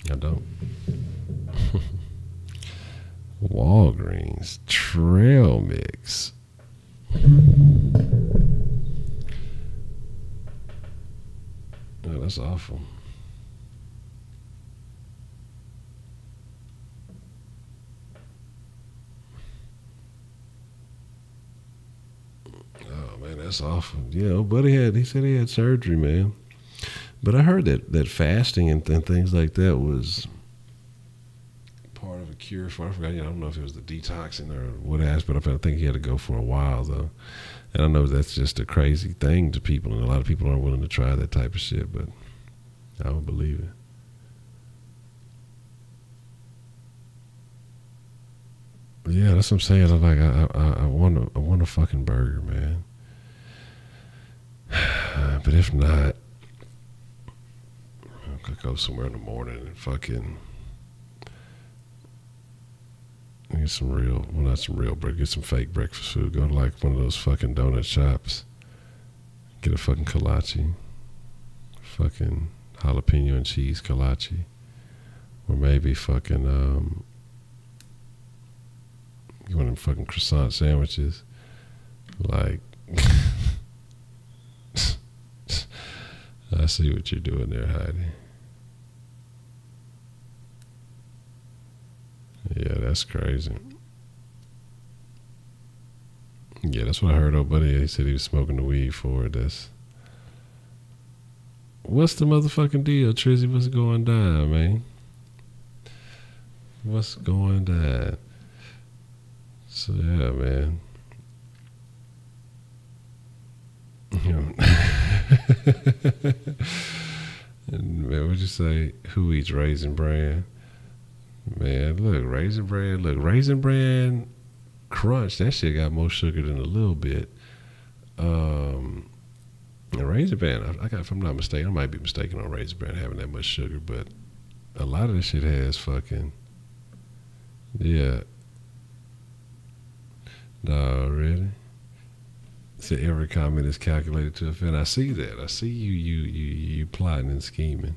Speaker 2: I don't. Walgreens Trail Mix. Oh, that's awful. Oh man, that's awful. Yeah, old buddy he said he had surgery, man. But I heard that fasting and things like that was part of a cure for. I forgot. I don't know if it was the detoxing or what else, but I think he had to go for a while though. And I know that's just a crazy thing to people, and a lot of people aren't willing to try that type of shit. But I would believe it. Yeah, that's what I'm saying. I'm like, I want a fucking burger, man. But if not, I could go somewhere in the morning and fucking get some real, well, not some real bread, get some fake breakfast food. Go to like one of those fucking donut shops. Get a fucking kolache. Fucking jalapeno and cheese kolache. Or maybe fucking, one of them fucking croissant sandwiches. Like, I see what you're doing there, Heidi. Yeah, that's crazy. Yeah, that's what I heard. Oh, buddy, he said he was smoking the weed for it. What's the motherfucking deal, Trizzy? What's going down, man? What's going down? So yeah, man. And man, what'd you say? Who eats Raisin Bran? Man, look, Raisin Bran Crunch. That shit got more sugar than a little bit. And Raisin Bran, if I'm not mistaken, I might be mistaken on Raisin Bran having that much sugar, but a lot of this shit has fucking, yeah. No, really? So every comment is calculated to offend. I see that. I see you plotting and scheming.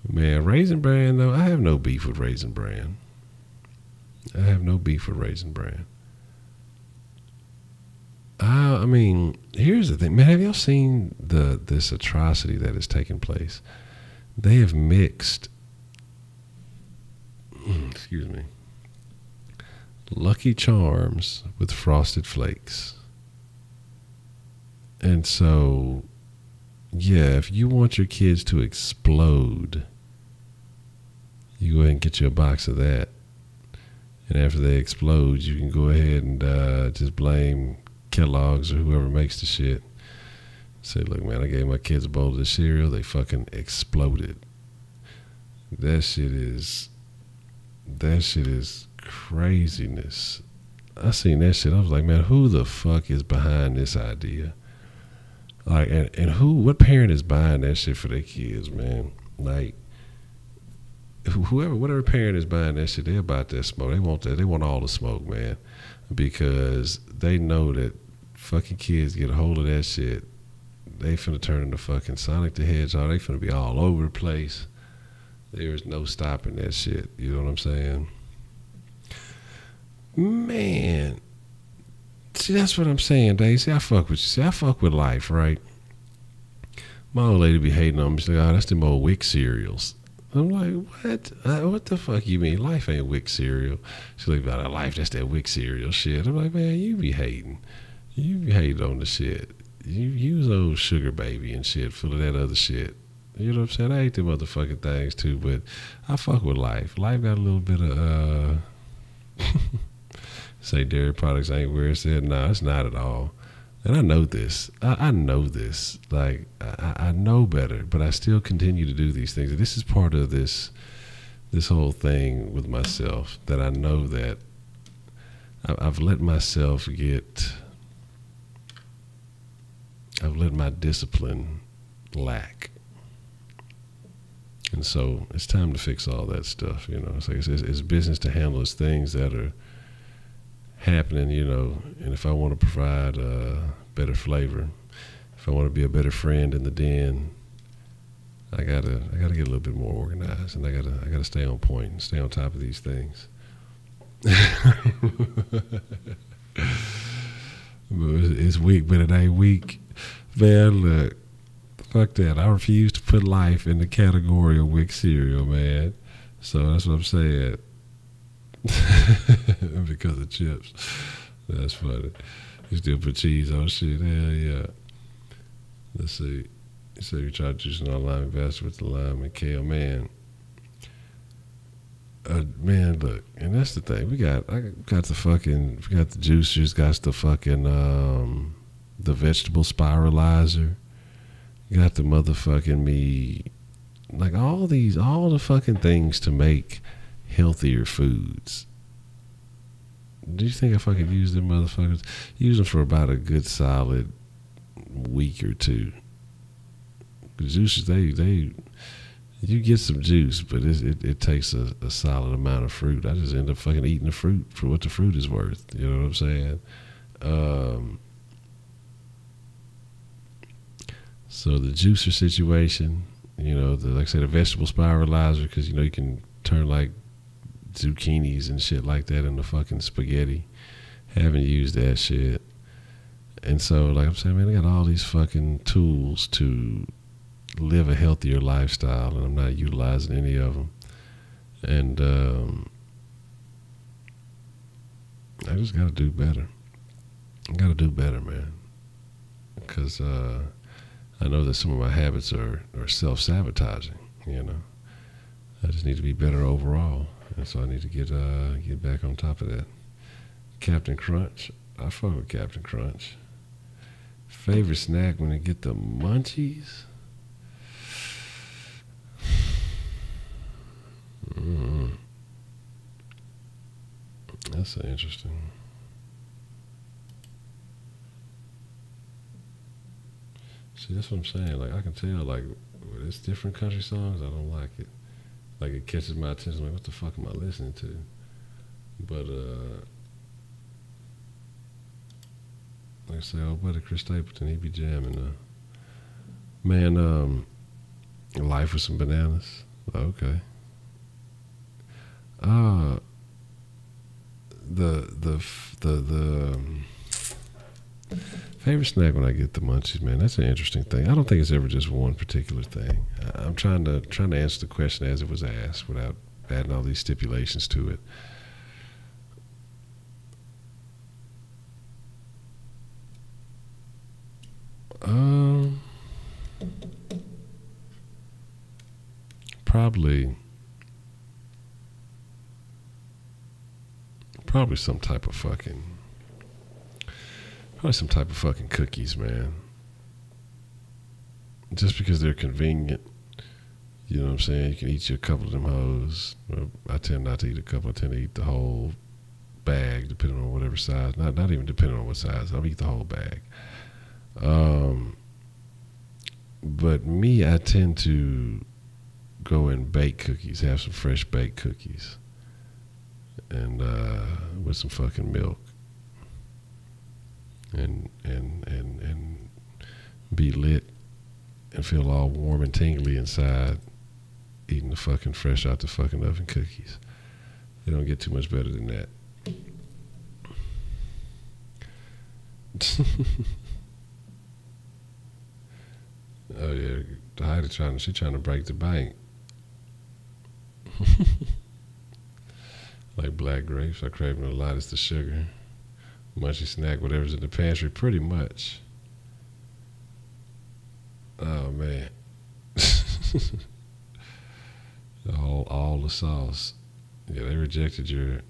Speaker 2: Man, Raisin Bran, though, I have no beef with Raisin Bran. I mean, here's the thing, man. Have y'all seen this atrocity that is taking place? They have mixed, excuse me, Lucky Charms with Frosted Flakes. And so, yeah, if you want your kids to explode, you go ahead and get you a box of that. And after they explode, you can go ahead and just blame Kellogg's or whoever makes the shit. Say, look, man, I gave my kids a bowl of this cereal. They fucking exploded. That shit is craziness. I seen that shit. I was like, man, who the fuck is behind this idea? Like, and what parent is buying that shit for their kids, man? Like, whatever parent is buying that shit, they're about that smoke. They want that. They want all the smoke, man, because they know that fucking kids get a hold of that shit, they finna turn into fucking Sonic the Hedgehog. They finna be all over the place. There is no stopping that shit. You know what I'm saying? Man. See, that's what I'm saying, Dave. See, I fuck with you. See, I fuck with life, right? My old lady be hating on me. She's like, oh, that's them old Wick cereals. I'm like, what? What the fuck you mean? Life ain't Wick cereal. She's like, about life, that's that Wick cereal shit. I'm like, man, you be hating. You be hating on the shit. You use old Sugar Baby and shit full of that other shit. You know what I'm saying? I hate them motherfucking things too, but I fuck with life. Life got a little bit of, say dairy products ain't where it's at. No, it's not at all. And I know this. I know this. Like, I know better, but I still continue to do these things. And this is part of this whole thing with myself, that I know that I've let myself I've let my discipline lack. And so it's time to fix all that stuff, you know. It's like it's business to handle. It's things that are happening, you know. And if I want to provide a better flavor, if I want to be a better friend in the den, I gotta get a little bit more organized, and I gotta stay on point and stay on top of these things. It's weak, but it ain't weak. Man, look, fuck that. I refuse to put life in the category of Wick cereal, man. So that's what I'm saying. Because of chips. That's funny. You still put cheese on shit. Hell yeah. Let's see. You say you try juicing all lime faster with the lime and kale. Man, look, and that's the thing. We got the juicers, got the fucking the vegetable spiralizer, got the motherfucking me, like all the fucking things to make healthier foods. Do you think if I could use them motherfuckers? Use them for about a good solid week or two. The juices, you get some juice, but it takes a solid amount of fruit. I just end up fucking eating the fruit for what the fruit is worth. You know what I'm saying? So the juicer situation, you know, like I said, the vegetable spiralizer, because, you know, you can turn like zucchinis and shit like that into fucking spaghetti. Haven't used that shit. And so, like I'm saying, man, I got all these fucking tools to live a healthier lifestyle, and I'm not utilizing any of them. And I just got to do better. I got to do better, man. Because I know that some of my habits are self-sabotaging, you know. I just need to be better overall. And so I need to get back on top of that. Captain Crunch. I fuck with Captain Crunch. Favorite snack when I get the munchies? That's interesting. See, that's what I'm saying. Like, I can tell, like, when it's different country songs, I don't like it. Like, it catches my attention. Like, what the fuck am I listening to? But, like I say, old buddy Chris Stapleton, he be jamming. Man, Life with Some Bananas. Okay. The favorite snack when I get the munchies, man. That's an interesting thing. I don't think it's ever just one particular thing. I'm trying to answer the question as it was asked without adding all these stipulations to it. Probably some type of fucking cookies, man. Just because they're convenient, you know what I'm saying? You can eat you a couple of them hoes. Well, I tend not to eat a couple. I tend to eat the whole bag, depending on whatever size. Not even depending on what size. I'll eat the whole bag. But me, I tend to go and bake cookies, have some fresh baked cookies, and with some fucking milk, and be lit and feel all warm and tingly inside, eating the fucking fresh out the fucking oven cookies. They don't get too much better than that. Oh yeah, Heidi trying to break the bank. Like black grapes, I crave them a lot. It's the sugar. Munchy snack, whatever's in the pantry, pretty much. Oh man, all the sauce. Yeah, they rejected your.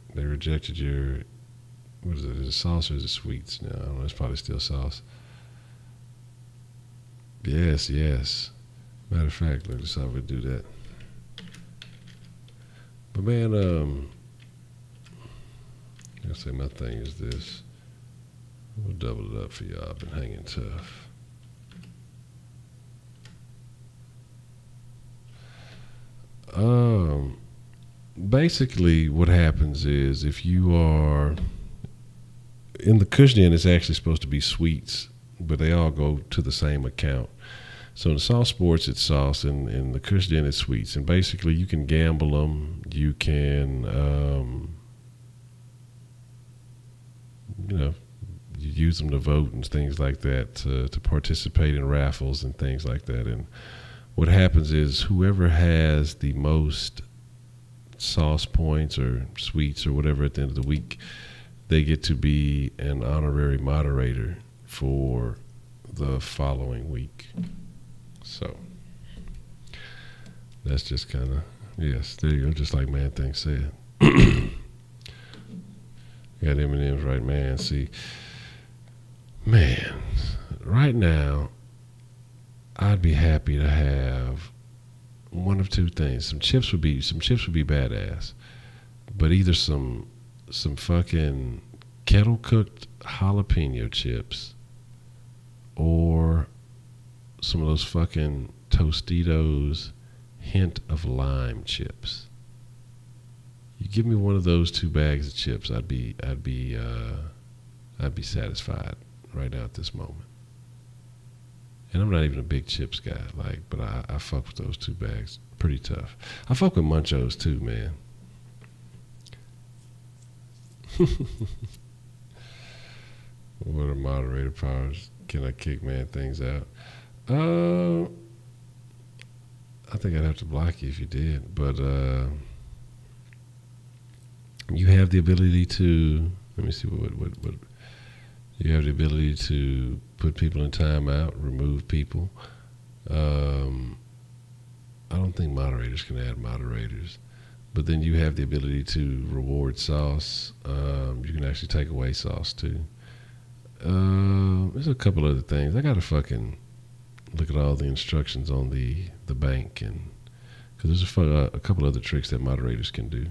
Speaker 2: What is it? Is it sauce or is it sweets? No, I don't know. It's probably still sauce. Yes. Matter of fact, let's see how we do that. But man, I say my thing is this. We'll double it up for y'all. I've been hanging tough. Basically, what happens is if you are in the Kush den, it's actually supposed to be sweets, but they all go to the same account. So in Sauce Sports, it's sauce, and in the Kush den, it's sweets. And basically, you can gamble them. You can, you use them to vote and things like that, to participate in raffles and things like that. And what happens is whoever has the most sauce points or sweets or whatever at the end of the week, they get to be an honorary moderator for the following week. So that's just kind of, yes, there you go, just like Man Thing said. Got M&M's right, man. See, man, right now, I'd be happy to have one of two things. Some chips would be badass, but either some fucking kettle cooked jalapeno chips, or some of those fucking Tostitos hint of lime chips. You give me one of those two bags of chips, I'd be satisfied right now at this moment. And I'm not even a big chips guy, but I fuck with those two bags pretty tough. I fuck with Munchos too, man. What are moderator powers? Can I kick Man Things out? I think I'd have to block you if you did, but you have the ability to. Let me see what You have the ability to put people in timeout, remove people. I don't think moderators can add moderators. But then you have the ability to reward sauce. You can actually take away sauce too. There's a couple other things. I gotta fucking look at all the instructions on the bank, and because there's a couple other tricks that moderators can do.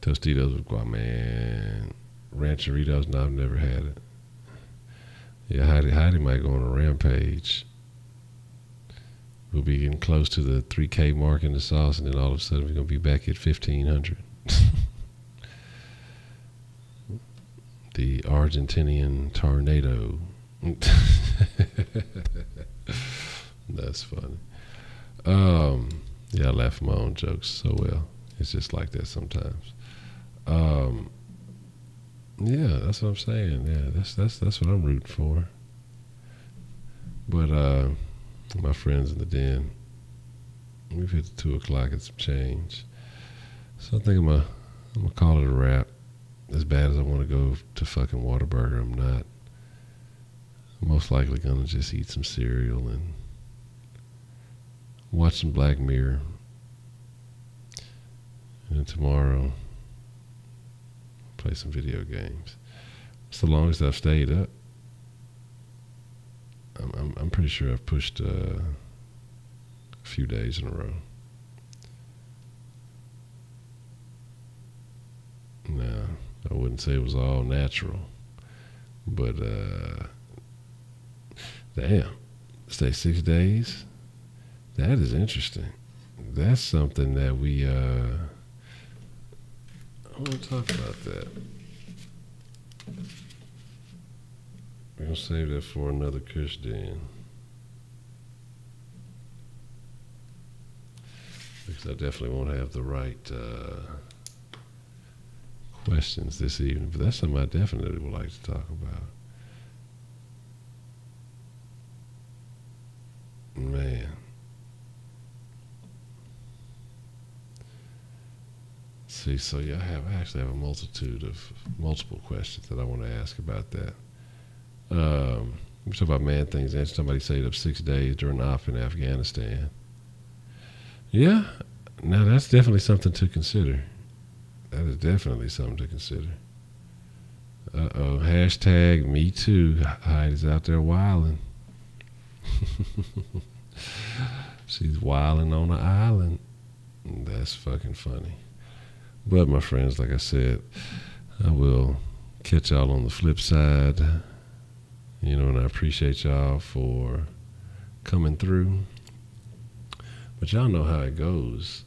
Speaker 2: Tostitos with guac, man. Rancheritos, no, I've never had it. Yeah, Heidi might go on a rampage. We'll be getting close to the 3K mark in the sauce, and then all of a sudden we're going to be back at 1,500. The Argentinian tornado. That's funny. Yeah, I laugh at my own jokes so well. It's just like that sometimes. Yeah, that's what I'm saying. Yeah, that's what I'm rooting for. But my friends in the den, we've hit the 2 o'clock and some change. So I think I'm gonna call it a wrap. As bad as I want to go to fucking Whataburger, I'm not. I'm most likely gonna just eat some cereal and watch some Black Mirror. And tomorrow, play some video games. It's the longest I've stayed up. I'm pretty sure I've pushed a few days in a row. No, I wouldn't say it was all natural, but damn, stay 6 days. That is interesting. That's something that we I want to talk about that. We're going to save that for another Kush den. Because I definitely won't have the right questions this evening. But that's something I definitely would like to talk about. Man. See, so yeah, I actually have a multiple questions that I want to ask about that. We talk about man things, and somebody stayed up 6 days during the op in Afghanistan. Yeah, now that's definitely something to consider. That is definitely something to consider. Hashtag me too. Heidi's out there wilding. She's wilding on the island. That's fucking funny. But my friends, like I said, I will catch y'all on the flip side. You know, and I appreciate y'all for coming through. But y'all know how it goes.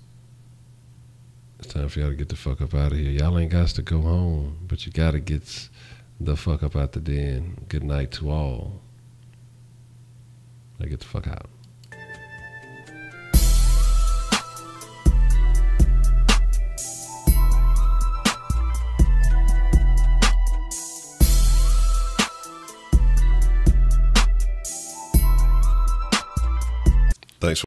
Speaker 2: It's time for y'all to get the fuck up out of here. Y'all ain't got to go home, but you got to get the fuck up out the den. Good night to all. Now get the fuck out. Thanks.